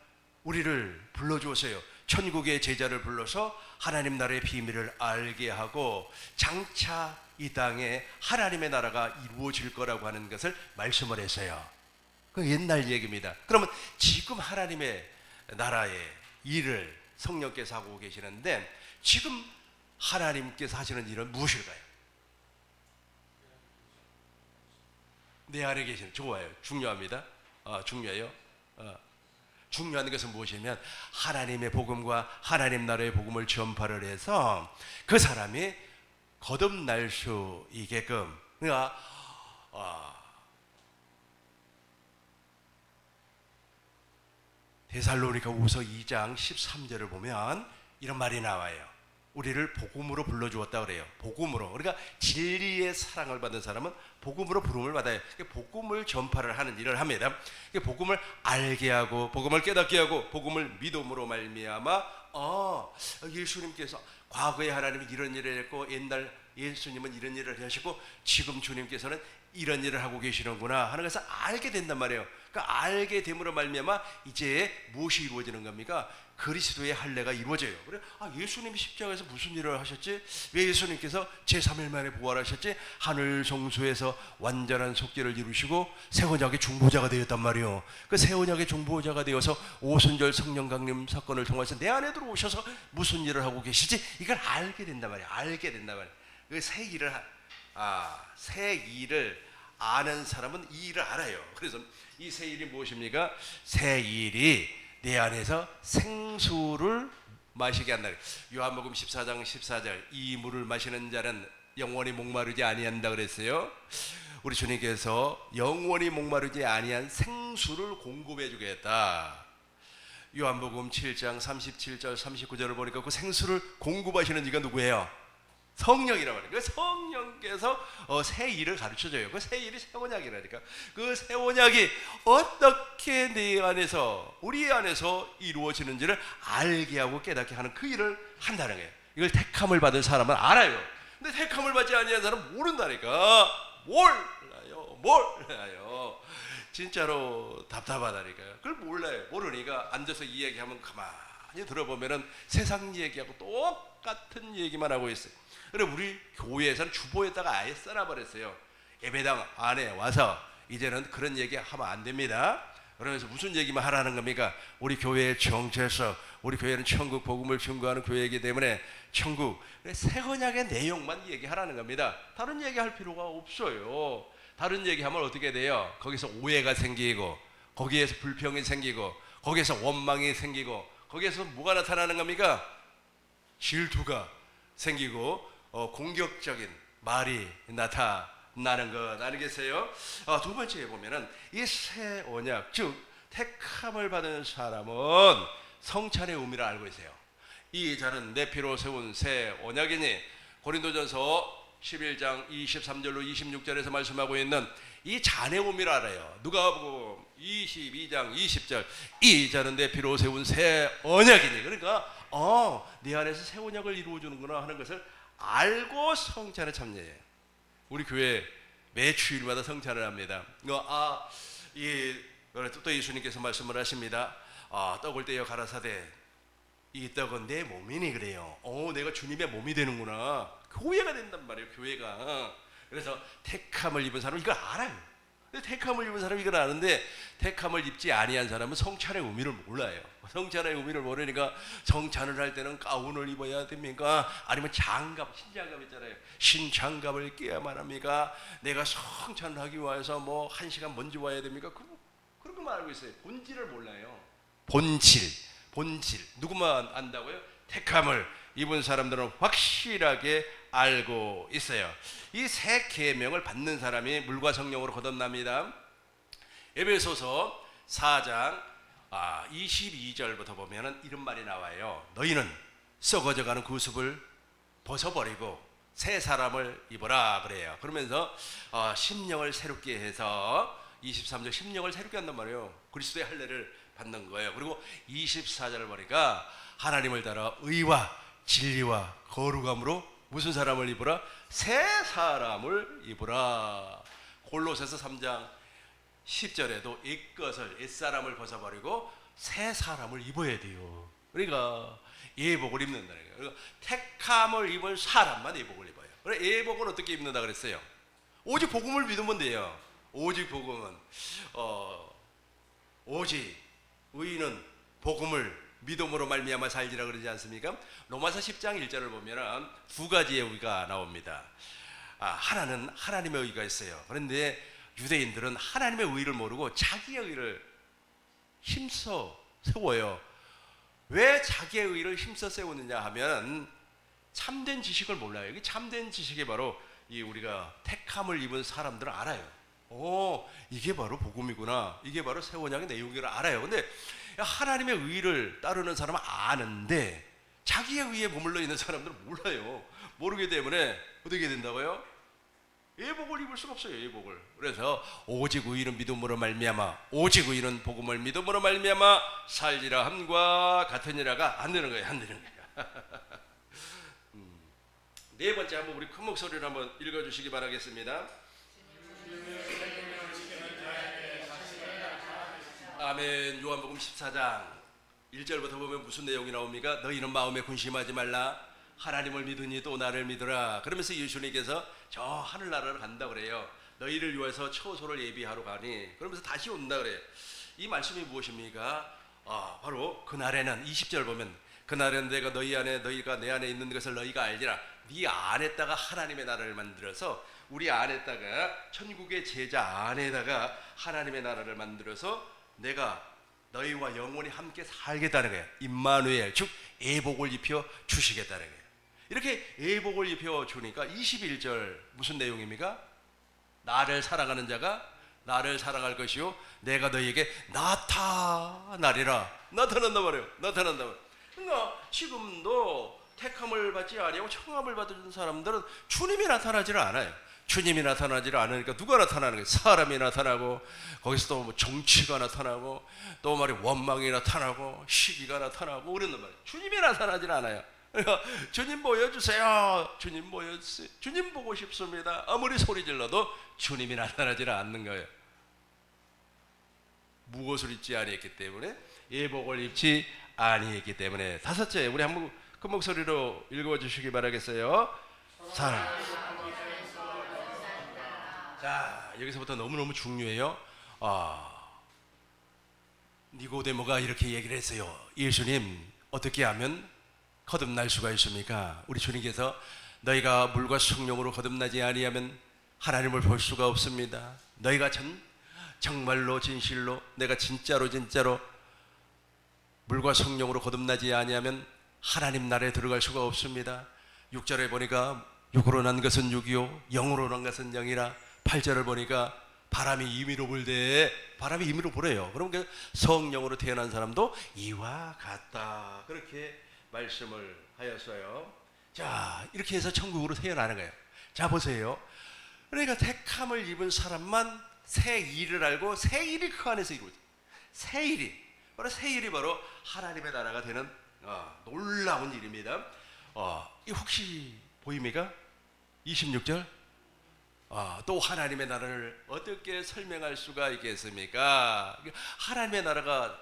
우리를 불러주었어요. 천국의 제자를 불러서 하나님 나라의 비밀을 알게 하고 장차 이 땅에 하나님의 나라가 이루어질 거라고 하는 것을 말씀을 했어요. 그 옛날 얘기입니다. 그러면 지금 하나님의 나라의 일을 성령께서 하고 계시는데, 지금 하나님께서 하시는 일은 무엇일까요? 내 안에 계시는, 좋아요. 중요합니다. 중요해요. 중요한 것은 무엇이냐면 하나님의 복음과 하나님 나라의 복음을 전파를 해서 그 사람이 거듭날 수 있게끔. 그러니까 데살로니가후서 2장 13절을 보면 이런 말이 나와요. 우리를 복음으로 불러주었다 그래요. 복음으로. 그러니까 진리의 사랑을 받은 사람은 복음으로 부름을 받아요. 복음을 전파를 하는 일을 합니다. 복음을 알게 하고 복음을 깨닫게 하고 복음을 믿음으로 말미암아 예수님께서 과거에 하나님이 이런 일을 했고 옛날 예수님은 이런 일을 하시고 지금 주님께서는 이런 일을 하고 계시는구나 하는 것을 알게 된단 말이에요. 그러니까 알게 됨으로 말미암아 이제 무엇이 이루어지는 겁니까? 그리스도의 할례가 이루어져요. 그래, 예수님이 십자가에서 무슨 일을 하셨지? 왜 예수님께서 제3일 만에 부활하셨지? 하늘 성소에서 완전한 속죄를 이루시고 새 언약의 중보자가 되었단 말이에요. 그 새 언약의 중보자가 되어서 오순절 성령 강림 사건을 통해서 내 안에 들어오셔서 무슨 일을 하고 계시지? 이걸 알게 된단 말이에요. 알게 된단 말이에요. 그 새 일을 아는 사람은 이 일을 알아요. 그래서 이 새 일이 무엇입니까? 새 일이 내 안에서 생수를 마시게 한다. 요한복음 14장 14절, 이 물을 마시는 자는 영원히 목마르지 아니한다 그랬어요. 우리 주님께서 영원히 목마르지 아니한 생수를 공급해 주겠다. 요한복음 7장 37절 39절을 보니까 그 생수를 공급하시는 이가 누구예요? 성령이란 말이에요. 그 성령께서 새 일을 가르쳐줘요. 그 새 일이 새 언약이라니까. 그 새 언약이 어떻게 내 안에서, 우리 안에서 이루어지는지를 알게 하고 깨닫게 하는 그 일을 한다는 거예요. 이걸 택함을 받은 사람은 알아요. 근데 택함을 받지 아니한 사람은 모른다니까. 몰라요. 진짜로 답답하다니까요. 그걸 몰라요. 모르니까 앉아서 이 얘기하면 가만히 들어보면은 세상 얘기하고 똑같은 얘기만 하고 있어요. 그래, 우리 교회에서는 주보에다가 아예 써놔버렸어요. 예배당 안에 와서 이제는 그런 얘기 하면 안 됩니다. 그러면서 무슨 얘기만 하라는 겁니까? 우리 교회의 정체성, 우리 교회는 천국 복음을 증거하는 교회이기 때문에 천국, 새 언약의 내용만 얘기하라는 겁니다. 다른 얘기할 필요가 없어요. 다른 얘기하면 어떻게 돼요? 거기서 오해가 생기고, 거기에서 불평이 생기고, 거기에서 원망이 생기고, 거기에서 뭐가 나타나는 겁니까? 질투가 생기고 공격적인 말이 나타나는 것 아니겠어요? 두 번째에 보면은 이 새 언약, 즉 택함을 받은 사람은 성찬의 의미를 알고 있어요. 이 자는 내 피로 세운 새 언약이니, 고린도전서 11장 23절로 26절에서 말씀하고 있는 이 잔의 의미를 알아요. 누가복음 22장 20절, 이 자는 내 피로 세운 새 언약이니, 그러니까 내 안에서 새 언약을 이루어주는구나 하는 것을 알고 성찬에 참여해요. 우리 교회 매 주일마다 성찬을 합니다. 또 예수님께서 말씀을 하십니다. 떡을 떼어 가라사대 이 떡은 내 몸이니 그래요. 내가 주님의 몸이 되는구나. 교회가 된단 말이에요. 교회가. 그래서 택함을 입은 사람은 이걸 알아요. 근데 택함을 입은 사람은 이걸 아는데 택함을 입지 아니한 사람은 성찬의 의미를 몰라요. 성찬의 의미를 모르니까 성찬을 할 때는 가운을 입어야 됩니까? 아니면 장갑, 신장갑 있잖아요. 신장갑을 끼야만 합니까? 내가 성찬을 하기 위해서 1시간 먼저 와야 됩니까? 그렇게만 알고 있어요. 본질을 몰라요. 본질. 누구만 안다고요? 택함을 입은 사람들은 확실하게 알고 있어요. 이 새 계명을 받는 사람이 물과 성령으로 거듭납니다. 에베소서 4장 22절부터 보면은 이런 말이 나와요. 너희는 썩어져가는 구습을 벗어버리고 새 사람을 입어라 그래요. 그러면서 심령을 새롭게 해서 23절 심령을 새롭게 한단 말이에요. 그리스도의 할례를 받는 거예요. 그리고 24절을 보니까 하나님을 따라 의와 진리와 거룩함으로 무슨 사람을 입으라? 새 사람을 입으라. 골로새서 3장 10절에도 옛것을 옛사람을 벗어버리고 새 사람을 입어야 돼요. 그러니까 예복을 입는다는 거예요. 그러니까 택함을 입은 사람만 예복을 입어요. 그래 예복은 어떻게 입는다 그랬어요? 오직 복음을 믿으면 돼요. 오직 복음은 오직 의인은 복음을 믿음으로 말미암아 살리라 그러지 않습니까? 로마서 10장 1절을 보면은 두 가지의 의가 나옵니다. 하나는 하나님의 의가 있어요. 그런데 유대인들은 하나님의 의를 모르고 자기의 의를 힘써 세워요. 왜 자기의 의를 힘써 세우느냐 하면 참된 지식을 몰라요. 이게 참된 지식이 바로 이 우리가 택함을 입은 사람들은 알아요. 이게 바로 복음이구나. 이게 바로 새 언약의 내용이라 알아요. 근데 하나님의 의를 따르는 사람은 아는데 자기의 의에 머물러 있는 사람들은 몰라요. 모르기 때문에 어떻게 된다고요? 예복을 입을 수가 없어요. 예복을. 그래서 오직 의인은 믿음으로 말미암아 오직 의인은 복음을 믿음으로 말미암아 살리라 함과 같으니라가 안 되는 거예요. 안 되는 거예요. 네 번째 한번 우리 큰 목소리로 한번 읽어주시기 바라겠습니다. 아멘. 요한복음 14장 1절부터 보면 무슨 내용이 나옵니까? 너희는 마음에 군심하지 말라. 하나님을 믿으니 또 나를 믿으라. 그러면서 예수님께서 저 하늘나라를 간다 그래요. 너희를 위해서 처소를 예비하러 가니 그러면서 다시 온다 그래요. 이 말씀이 무엇입니까? 바로 그날에는 20절 보면 그날에는 내가 너희 안에 너희가 내 안에 있는 것을 너희가 알리라. 네 안에다가 하나님의 나라를 만들어서 우리 안에다가 천국의 제자 안에다가 하나님의 나라를 만들어서 내가 너희와 영원히 함께 살겠다는 거예요. 임마누엘 즉 예복을 입혀 주시겠다는 거예요. 이렇게 예복을 입혀 주니까 21절 무슨 내용입니까? 나를 사랑하는 자가 나를 사랑할 것이요 내가 너희에게 나타나리라. 나타난단 말이에요. 나타난단 말이에요. 그러니까 지금도 택함을 받지 아니하고 청함을 받은 사람들은 주님이 나타나지를 않아요. 주님이 나타나지를 않으니까 누가 나타나는 거예요? 사람이 나타나고 거기서 또 뭐 정치가 나타나고 또 말이 원망이 나타나고 시기가 나타나고 그런단 말이에요. 주님이 나타나질 않아요. 그러니까 주님 보여주세요. 주님 보여주세요. 주님 보고 싶습니다. 아무리 소리 질러도 주님이 나타나질 않는 거예요. 무엇을 입지 아니했기 때문에 예복을 입지 아니했기 때문에. 다섯째 우리 한번 큰 목소리로 읽어주시기 바라겠어요. 자 여기서부터 너무너무 중요해요. 니고데모가 이렇게 얘기를 했어요. 예수님 어떻게 하면 거듭날 수가 있습니까? 우리 주님께서 너희가 물과 성령으로 거듭나지 아니하면 하나님을 볼 수가 없습니다. 너희가 정말로 진실로 내가 진짜로 물과 성령으로 거듭나지 아니하면 하나님 나라에 들어갈 수가 없습니다. 6절에 보니까 육으로 난 것은 육이요 영으로 난 것은 영이라. 8절을 보니까 바람이 임의로 불되 바람이 임의로 불어요. 그럼 그 성령으로 태어난 사람도 이와 같다. 그렇게 말씀을 하였어요. 자 이렇게 해서 천국으로 태어나는 거예요. 자 보세요. 그러니까 택함을 입은 사람만 새 일을 알고 새 일이 그 안에서 이루어져요. 새 일이 바로 하나님의 나라가 되는 놀라운 일입니다. 이 혹시 보입니까? 26절 또 하나님의 나라를 어떻게 설명할 수가 있겠습니까? 하나님의 나라가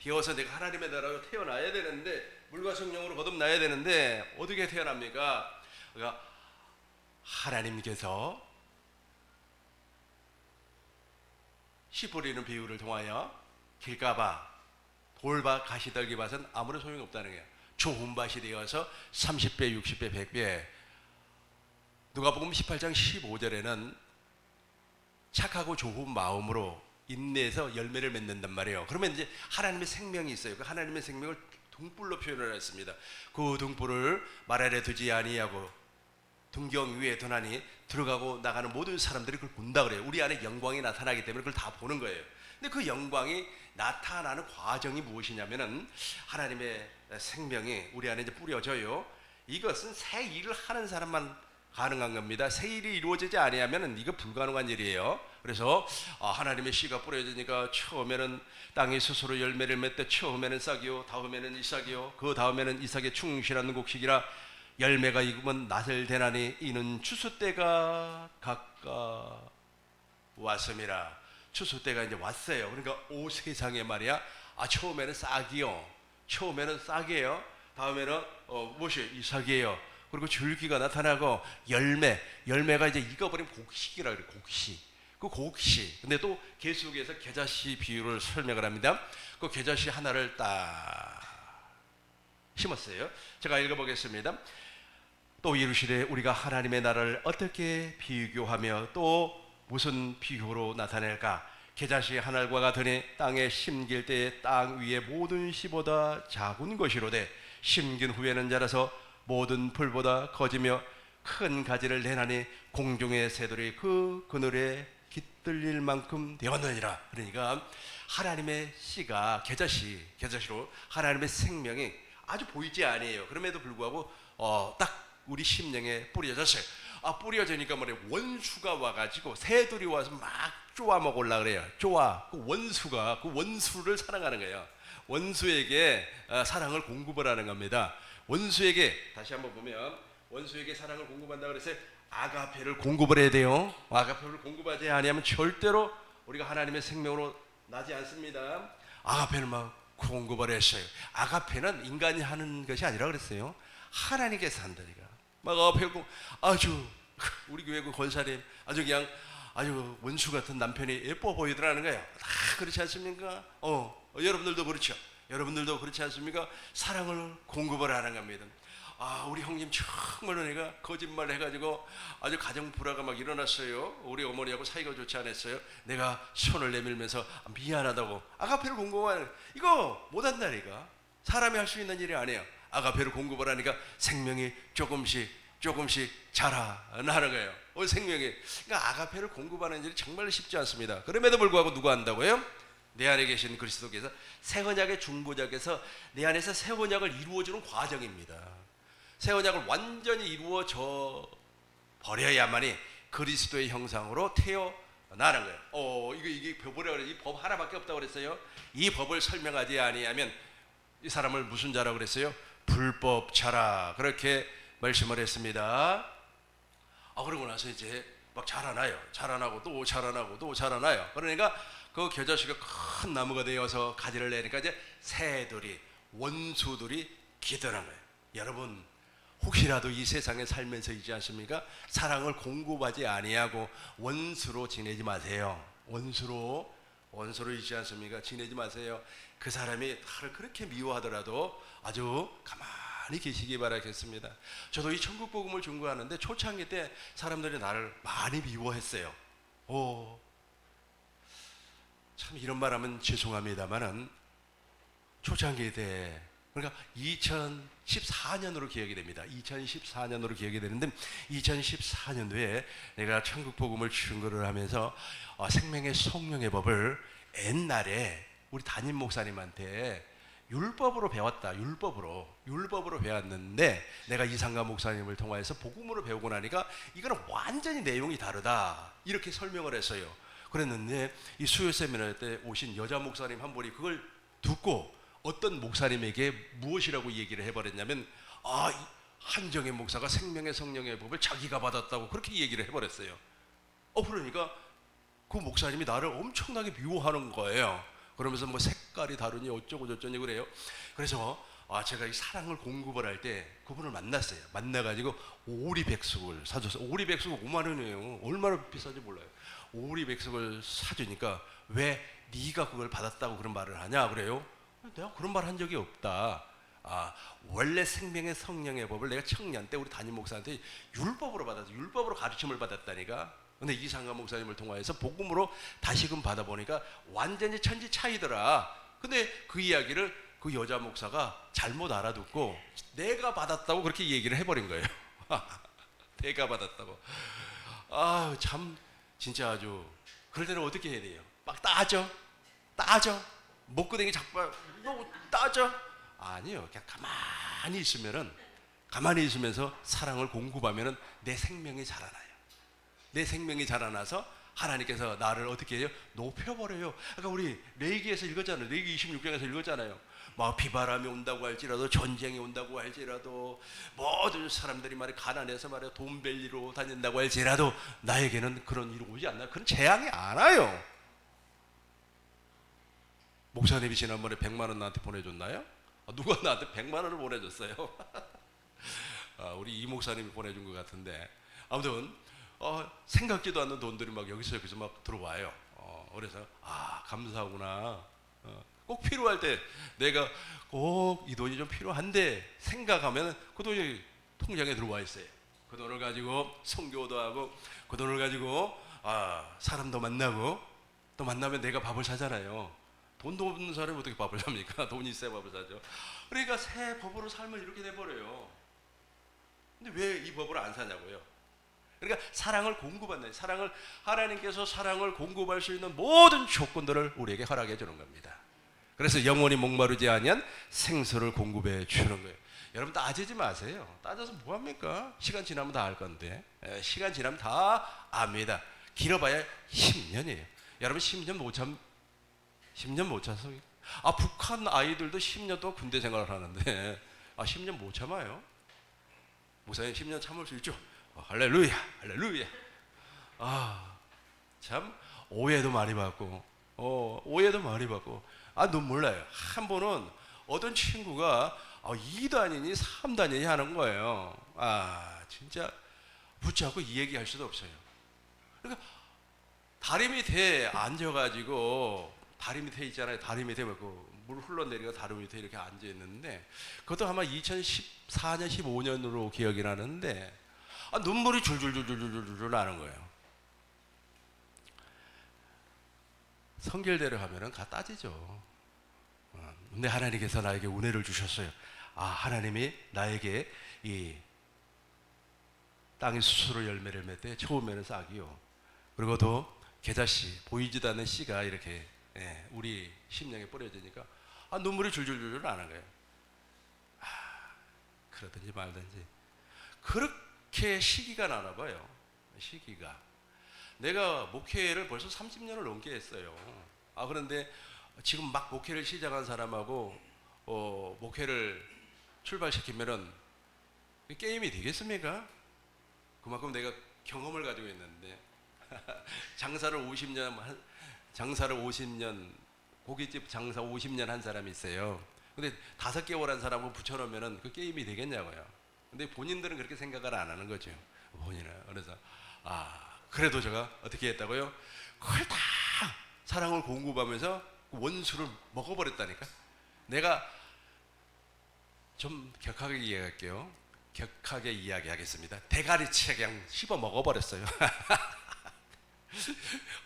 되어서 내가 하나님의 나라로 태어나야 되는데 물과 성령으로 거듭나야 되는데 어떻게 태어납니까? 그러니까 하나님께서 씨 뿌리는 비유를 통하여 길가봐 돌밭 가시떨기밭은 아무런 소용이 없다는 거예요. 좋은 밭이 되어서 30배 60배 100배. 누가복음 18장 15절에는 착하고 좋은 마음으로 인내해서 열매를 맺는단 말이에요. 그러면 이제 하나님의 생명이 있어요. 그 하나님의 생명을 등불로 표현을 했습니다. 그 등불을 말 아래 두지 아니하고 등경 위에 두나니 들어가고 나가는 모든 사람들이 그걸 본다 그래요. 우리 안에 영광이 나타나기 때문에 그걸 다 보는 거예요. 근데 그 영광이 나타나는 과정이 무엇이냐면은 하나님의 생명이 우리 안에 이제 뿌려져요. 이것은 새 일을 하는 사람만 가능한 겁니다. 새 일이 이루어지지 아니하면은 이거 불가능한 일이에요. 그래서 하나님의 씨가 뿌려지니까 처음에는 땅이 스스로 열매를 맺되 처음에는 싹이요, 다음에는 이삭이요, 그 다음에는 이삭의 충실한 곡식이라 열매가 익으면 낫을 대나니 이는 추수 때가 가까웠음이라. 추수 때가 이제 왔어요. 그러니까 오 세상에 말이야. 처음에는 싹이요, 처음에는 싹이에요. 다음에는 무엇이 이삭이에요. 그리고 줄기가 나타나고 열매가 이제 익어버린 곡식이라 그래. 곡식. 그 곡식. 근데 또 계속해서 겨자씨 비유를 설명을 합니다. 그 겨자씨 하나를 딱 심었어요. 제가 읽어보겠습니다. 또 이르시되 우리가 하나님의 나라를 어떻게 비교하며 또 무슨 비교로 나타낼까? 겨자씨 한 알과 같으니 땅에 심길 때에 땅 위에 모든 씨보다 작은 것이로되 심긴 후에는 자라서 모든 풀보다 커지며 큰 가지를 내나니 공중의 새들이 그 그늘에 깃들릴 만큼 되었느니라. 그러니까 하나님의 씨가 겨자씨로 하나님의 생명이 아주 보이지 아니에요. 그럼에도 불구하고 딱 우리 심령에 뿌려졌어요. 뿌려지니까 뭐래, 원수가 와가지고 새들이 와서 막 쪼아 먹으려 그래요. 그 원수가 그 원수를 사랑하는 거예요. 원수에게 사랑을 공급을 하는 겁니다. 원수에게, 다시 한번 보면 원수에게 사랑을 공급한다 그래서 아가페를 공급을 해야 돼요. 아가페를 공급하지 아니하면 절대로 우리가 하나님의 생명으로 나지 않습니다. 아가페를 막 공급을 했어요. 아가페는 인간이 하는 것이 아니라 그랬어요. 하나님께서 한다니까. 막 아가페고 아주 우리 교회 그 권사님 아주 원수 같은 남편이 예뻐 보이더라는 거예요. 다 그렇지 않습니까? 여러분들도 그렇죠. 여러분들도 그렇지 않습니까? 사랑을 공급을 하는 겁니다. 우리 형님 정말로 내가 거짓말 해가지고 아주 가정 불화가 막 일어났어요. 우리 어머니하고 사이가 좋지 않았어요. 내가 손을 내밀면서 미안하다고 아가페를 공급하는, 이거 못한다니까. 사람이 할 수 있는 일이 아니에요. 아가페를 공급을 하니까 생명이 조금씩 자라나는 거예요. 생명이. 그러니까 아가페를 공급하는 일이 정말 쉽지 않습니다. 그럼에도 불구하고 누가 한다고요? 내 안에 계신 그리스도께서 새 언약의 중보자께서 내 안에서 새 언약을 이루어주는 과정입니다. 새 언약을 완전히 이루어져 버려야만이 그리스도의 형상으로 태어나는 거예요. 이게 법이라고 그래요. 이 법 하나밖에 없다고 그랬어요. 이 법을 설명하지 아니하면 이 사람을 무슨 자라고 그랬어요? 불법자라, 그렇게 말씀을 했습니다. 그러고 나서 이제 막 자라나고 또 자라나요. 그러니까 그 겨자씨가 큰 나무가 되어서 가지를 내니까 이제 새들이, 원수들이 기드는 거예요. 여러분, 혹시라도 이 세상에 살면서 있지 않습니까? 사랑을 공급하지 아니하고 원수로 지내지 마세요. 원수로 있지 않습니까? 지내지 마세요. 그 사람이 나를 그렇게 미워하더라도 아주 가만히 계시기 바라겠습니다. 저도 이 천국 복음을 증거하는데 초창기 때 사람들이 나를 많이 미워했어요. 참 이런 말하면 죄송합니다만은 초창기 때, 그러니까 2014년으로 기억이 됩니다. 2014년으로 기억이 되는데 2014년도에 내가 천국 복음을 증거를 하면서 생명의 성령의 법을 옛날에 우리 담임 목사님한테 율법으로 배웠다. 율법으로 배웠는데 내가 이상가 목사님을 통해서 복음으로 배우고 나니까 이거는 완전히 내용이 다르다, 이렇게 설명을 했어요. 그랬는데 이 수요 세미나 때 오신 여자 목사님 한 분이 그걸 듣고 어떤 목사님에게 무엇이라고 얘기를 해버렸냐면 한정의 목사가 생명의 성령의 법을 자기가 받았다고 그렇게 얘기를 해버렸어요. 그러니까 그 목사님이 나를 엄청나게 미워하는 거예요. 그러면서 뭐 색깔이 다르니 어쩌고 저쩌니 그래요. 그래서 제가 이 사랑을 공급을 할 때 그분을 만났어요. 만나가지고 오리백숙을 사줬어요. 오리백숙 5만 원이에요. 얼마나 비싼지 몰라요. 오리백숙을 사주니까 왜 네가 그걸 받았다고 그런 말을 하냐 그래요. 내가 그런 말 한 적이 없다. 원래 생명의 성령의 법을 내가 청년 때 우리 담임 목사한테 율법으로 가르침을 받았다니까. 근데 이상가 목사님을 통하여서 복음으로 다시금 받아보니까 완전히 천지 차이더라. 근데 그 이야기를 그 여자 목사가 잘못 알아듣고 내가 받았다고 그렇게 얘기를 해버린 거예요. 내가 받았다고. 아, 참 진짜 아주. 그럴 때는 어떻게 해야 돼요? 막 따져 목구덩이 잡고 너 따져. 아니요, 그냥 가만히 있으면서 사랑을 공급하면은 내 생명이 자라나요. 내 생명이 자라나서 하나님께서 나를 어떻게 해요? 높여버려요. 아까 우리 레위기에서 읽었잖아요. 레위기 26장에서 읽었잖아요. 막 비바람이 온다고 할지라도, 전쟁이 온다고 할지라도, 모든 사람들이 말이 가난해서 말이야 돈 벨리로 다닌다고 할지라도 나에게는 그런 일이 오지 않나요? 그런 재앙이 안 와요. 목사님이 지난번에 100만 원 나한테 보내줬나요? 누가 나한테 100만 원을 보내줬어요? 우리 이 목사님이 보내준 것 같은데, 아무튼 생각지도 않는 돈들이 막 여기서 막 들어와요. 그래서 감사하구나. 꼭 필요할 때 내가 꼭 이 돈이 좀 필요한데 생각하면 그 돈이 통장에 들어와 있어요. 그 돈을 가지고 선교도 하고, 그 돈을 가지고 사람도 만나고, 또 만나면 내가 밥을 사잖아요. 돈도 없는 사람이 어떻게 밥을 삽니까? 돈이 있어야 밥을 사죠. 그러니까 새 법으로 살면 이렇게 돼버려요. 근데 왜 이 법을 안 사냐고요? 그러니까 사랑을 공급한다. 하나님께서 사랑을 공급할 수 있는 모든 조건들을 우리에게 허락해 주는 겁니다. 그래서 영원히 목마르지 아니한 생수를 공급해 주는 거예요. 여러분 따지지 마세요. 따져서 뭐합니까? 시간 지나면 다 알 건데. 시간 지나면 다 압니다. 길어봐야 10년이에요. 여러분 10년 못 참서. 북한 아이들도 10년 동안 군대 생활을 하는데 10년 못 참아요. 목사님 10년 참을 수 있죠? 할렐루야, 할렐루야. 참 오해도 많이 받고, 넌 몰라요. 한 번은 어떤 친구가 2단이니 3단이니 하는 거예요. 진짜 붙잡고 이 얘기할 수도 없어요. 그러니까 다리 밑에 앉아가지고, 다리 밑에 있잖아요. 다리 밑에 물 흘러내리고 다리 밑에 이렇게 앉아 있는데, 그것도 아마 2014년, 15년으로 기억이 나는데, 눈물이 줄줄줄줄줄줄 나는 거예요. 성결대로 하면은 다 따지죠. 근데 하나님께서 나에게 은혜를 주셨어요. 하나님이 나에게 이 땅이 스스로 열매를 맺되 처음에는 싹이요. 그리고 또 겨자씨, 보이지도 않는 씨가 이렇게 우리 심령에 뿌려지니까 눈물이 줄줄줄 나는 거예요. 그러든지 말든지 그렇게 시기가 나나 봐요. 시기가. 내가 목회를 벌써 30년을 넘게 했어요. 그런데 지금 막 목회를 시작한 사람하고 목회를 출발시키면은 게임이 되겠습니까? 그만큼 내가 경험을 가지고 있는데 장사를 50년 고깃집 장사 50년 한 사람이 있어요. 근데 5개월 한 사람을 붙여놓으면은 그 게임이 되겠냐고요. 근데 본인들은 그렇게 생각을 안 하는 거죠. 본인은. 그래서 그래도 제가 어떻게 했다고요? 그걸 다 사랑을 공급하면서 원수를 먹어버렸다니까. 내가 좀 격하게 이야기할게요. 격하게 이야기하겠습니다. 대가리채 그냥 씹어 먹어버렸어요.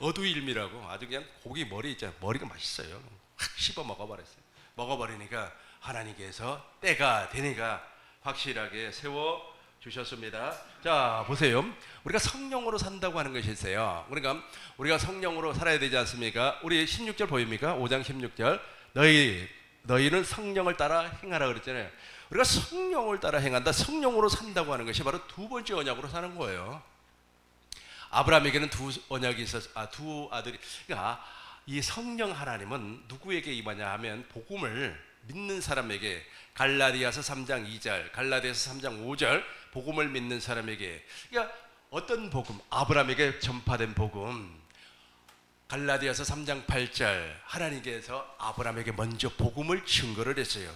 어두일미라고 아주 그냥 고기 머리 있잖아요. 머리가 맛있어요. 확 씹어 먹어버렸어요. 먹어버리니까 하나님께서 때가 되니까 확실하게 세워 주셨습니다. 자, 보세요. 우리가 성령으로 산다고 하는 것이 있어요. 그러니까 우리가 성령으로 살아야 되지 않습니까? 우리 16절 보입니까? 5장 16절. 너희는 성령을 따라 행하라 그랬잖아요. 우리가 성령을 따라 행한다. 성령으로 산다고 하는 것이 바로 두 번째 언약으로 사는 거예요. 아브라함에게는 두 언약이 두 아들이. 그러니까 이 성령 하나님은 누구에게 임하냐 하면 복음을 믿는 사람에게, 갈라디아서 3장 2절, 갈라디아서 3장 5절, 복음을 믿는 사람에게. 그러니까 어떤 복음? 아브라함에게 전파된 복음. 갈라디아서 3장 8절, 하나님께서 아브라함에게 먼저 복음을 증거를 했어요.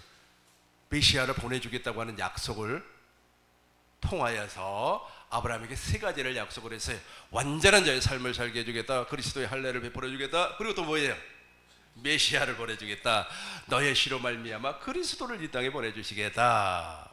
메시아를 보내주겠다고 하는 약속을 통하여서 아브라함에게 3가지를 약속을 했어요. 완전한 자의 삶을 살게 해주겠다, 그리스도의 할례를 베풀어 주겠다, 그리고 또 뭐예요? 메시아를 보내주겠다. 너의 씨로 말미암아 그리스도를 이 땅에 보내주시겠다.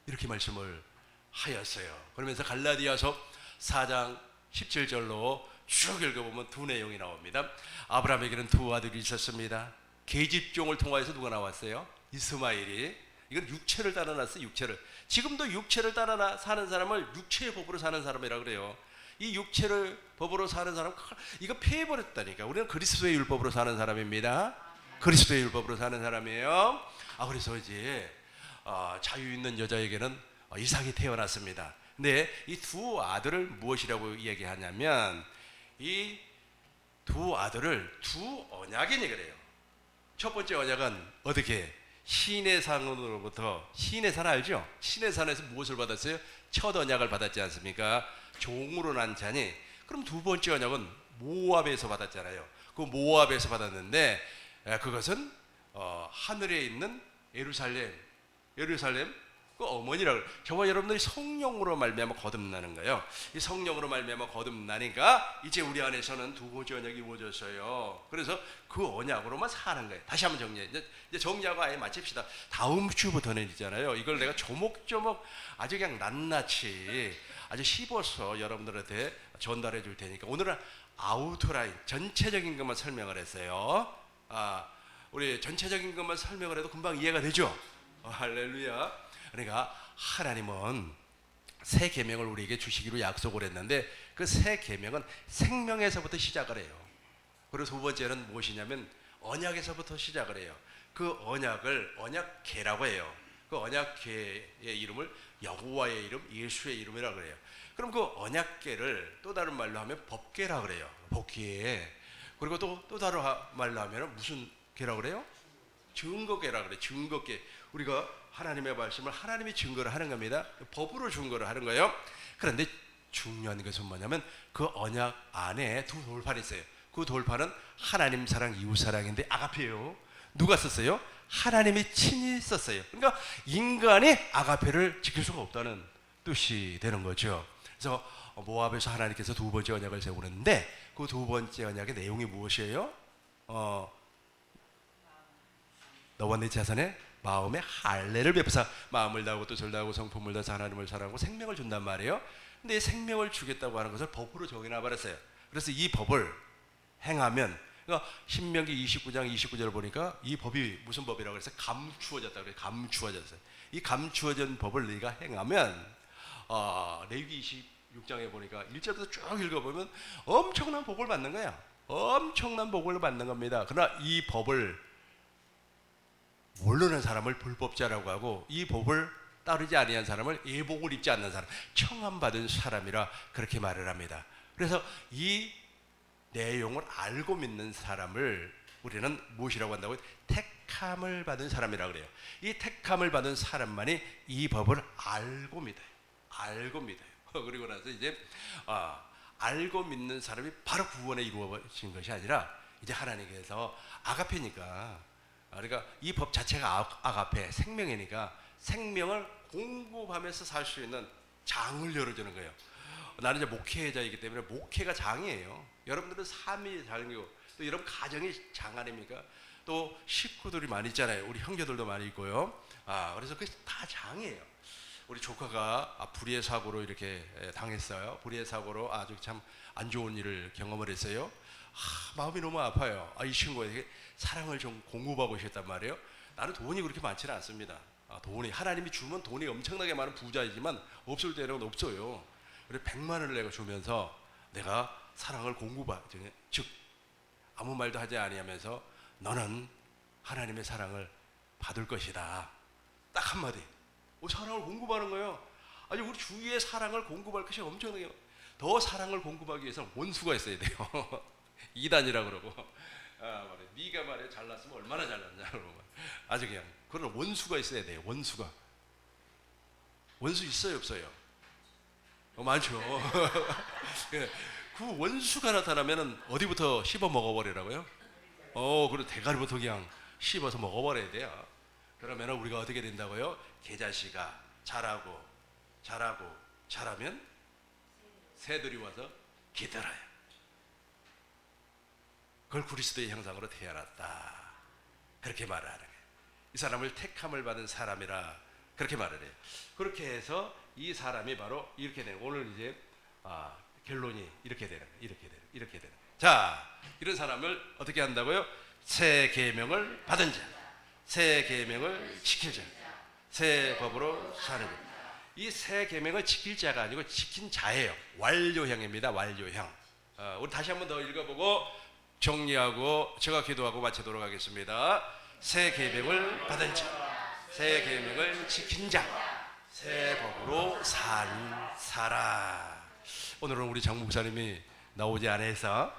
이렇게 말씀을 하였어요. 그러면서 갈라디아서 4장 17절로 쭉 읽어보면 두 내용이 나옵니다. 아브라함에게는 두 아들이 있었습니다. 계집종을 통하여서 누가 나왔어요? 이스마엘이. 이건 육체를 따라 났어요. 육체를. 지금도 육체를 따라 사는 사람을 육체의 법으로 사는 사람이라 그래요. 이 육체를 법으로 사는 사람, 이거 폐해버렸다니까. 우리는 그리스도의 율법으로 사는 사람입니다. 그리스도의 율법으로 사는 사람이에요. 그래서 이제 자유 있는 여자에게는 이삭이 태어났습니다. 근데 이 두 아들을 무엇이라고 얘기하냐면, 이 두 아들을 두 언약이니 그래요. 첫 번째 언약은 어떻게? 시내산으로부터, 시내산 알죠? 시내산에서 무엇을 받았어요? 첫 언약을 받았지 않습니까? 종으로 난 자니. 그럼 두 번째 언약은 모압에서 받았잖아요. 그 모압에서 받았는데, 그것은 하늘에 있는 예루살렘 그 어머니라고. 저와 여러분들이 성령으로 말미암아 거듭나는 거예요. 이 성령으로 말미암아 거듭나니까 이제 우리 안에서는 두 번째 언약이 이루어졌어요. 그래서 그 언약으로만 사는 거예요. 다시 한번 정리해. 이제 정리하고 아예 마칩시다. 다음 주부터는 있잖아요. 이걸 내가 조목조목 아주 그냥 낱낱이 아주 씹어서 여러분들한테 전달해 줄 테니까 오늘은 아우트라인 전체적인 것만 설명을 했어요. 우리 전체적인 것만 설명을 해도 금방 이해가 되죠? 할렐루야. 그러니까 하나님은 새 계명을 우리에게 주시기로 약속을 했는데, 그 새 계명은 생명에서부터 시작을 해요. 그리고 두 번째는 무엇이냐면 언약에서부터 시작을 해요. 그 언약을 언약궤라고 해요. 그 언약궤의 이름을 여호와의 이름, 예수의 이름이라고 그래요. 그럼 그 언약궤를 또 다른 말로 하면 법궤라 그래요. 법궤. 그리고 또 다른 말로 하면 무슨 궤라고 그래요? 증거궤라 그래요. 증거궤. 우리가 하나님의 말씀을 하나님이 증거를 하는 겁니다. 법으로 증거를 하는 거예요. 그런데 중요한 것은 뭐냐면 그 언약 안에 두 돌판이 있어요. 그 돌판은 하나님 사랑, 이웃 사랑인데 아가페예요. 누가 썼어요? 하나님이 친히 썼어요. 그러니까 인간이 아가페를 지킬 수가 없다는 뜻이 되는 거죠. 그래서 모압에서 하나님께서 두 번째 언약을 세우는데, 그 두 번째 언약의 내용이 무엇이에요? 너와 내 자손의 마음에 할례를 베푸사 마음을 다하고 뜻을 다하고 성품을 다해서 하나님을 사랑하고 생명을 준단 말이에요. 근데 생명을 주겠다고 하는 것을 법으로 정해놔 버렸어요. 그래서 이 법을 행하면, 그러니까 신명기 29장 29절을 보니까 이 법이 무슨 법이라고 해서 감추어졌다 그래요. 감추어졌어요. 이 감추어진 법을 네가 행하면, 레위기 26장에 보니까 1절부터 쭉 읽어보면 엄청난 복을 받는 거야. 엄청난 복을 받는 겁니다. 그러나 이 법을 모르는 사람을 불법자라고 하고, 이 법을 따르지 아니한 사람을 예복을 입지 않는 사람, 청함받은 사람이라 그렇게 말을 합니다. 그래서 이 내용을 알고 믿는 사람을 우리는 무엇이라고 한다고요? 택함을 받은 사람이라고 그래요. 이 택함을 받은 사람만이 이 법을 알고 믿어요. 알고 믿어요. 그리고 나서 이제 알고 믿는 사람이 바로 구원에 이루어진 것이 아니라, 이제 하나님께서 아가페니까, 그러니까 이 법 자체가 아가페, 생명이니까 생명을 공급하면서 살 수 있는 장을 열어주는 거예요. 나는 이제 목회자이기 때문에 목회가 장이에요. 여러분들은 삶이 장이고, 또 여러분 가정이 장 아닙니까? 또 식구들이 많이 있잖아요. 우리 형제들도 많이 있고요. 그래서 그게 다 장이에요. 우리 조카가 불의의 사고로 이렇게 당했어요. 불의의 사고로 아주 참 안 좋은 일을 경험을 했어요. 마음이 너무 아파요. 이 친구에게 사랑을 좀 공급하고 싶단 말이에요. 나는 돈이 그렇게 많지는 않습니다. 돈이, 하나님이 주면 돈이 엄청나게 많은 부자이지만 없을 때는 없어요. 그래서 100만 원을 내가 주면서 내가 사랑을 공급하죠. 즉 아무 말도 하지 아니하면서 너는 하나님의 사랑을 받을 것이다. 딱 한마디. 사랑을 공급하는 거예요. 아니 우리 주위에 사랑을 공급할 것이 엄청나게, 더 사랑을 공급하기 위해서는 원수가 있어야 돼요. 이단이라 그러고, 네가 말해 잘났으면 얼마나 잘났냐 그러고, 아주 그냥 그런 원수가 있어야 돼요. 원수가. 원수 있어요, 없어요? 많죠. 그 원수가 나타나면은 어디부터 씹어 먹어버리라고요? 그리고 대가리부터 그냥 씹어서 먹어버려야 돼요. 그러면 우리가 어떻게 된다고요? 계자씨가 자라면 새들이 와서 기다려요. 그걸 그리스도의 형상으로 태어났다. 그렇게 말을 하는 거예요. 이 사람을 택함을 받은 사람이라 그렇게 말을 해요. 그렇게 해서 이 사람이 바로 이렇게 된, 오늘 이제 결론이 이렇게 되는, 이렇게 되는, 이렇게 되는. 자, 이런 사람을 어떻게 한다고요? 새 계명을 받은 자, 새 계명을 지킬 자, 새 법으로 사는 자. 이 새 계명을 지킬 자가 아니고 지킨 자예요. 완료형입니다. 완료형. 우리 다시 한번 더 읽어보고 정리하고 제가 기도하고 마치도록 하겠습니다. 새 계명을 받은 자, 새 계명을 지킨 자, 새 법으로 산 사람. 오늘은 우리 장 목사님이 나오지 않아서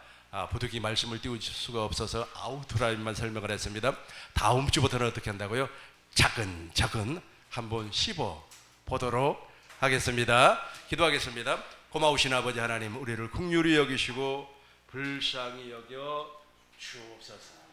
부득이 말씀을 띄울 수가 없어서 아우트라인만 설명을 했습니다. 다음 주부터는 어떻게 한다고요? 차근차근 한번 씹어 보도록 하겠습니다. 기도하겠습니다. 고마우신 아버지 하나님, 우리를 긍휼히 여기시고 불쌍히 여겨 주옵소서.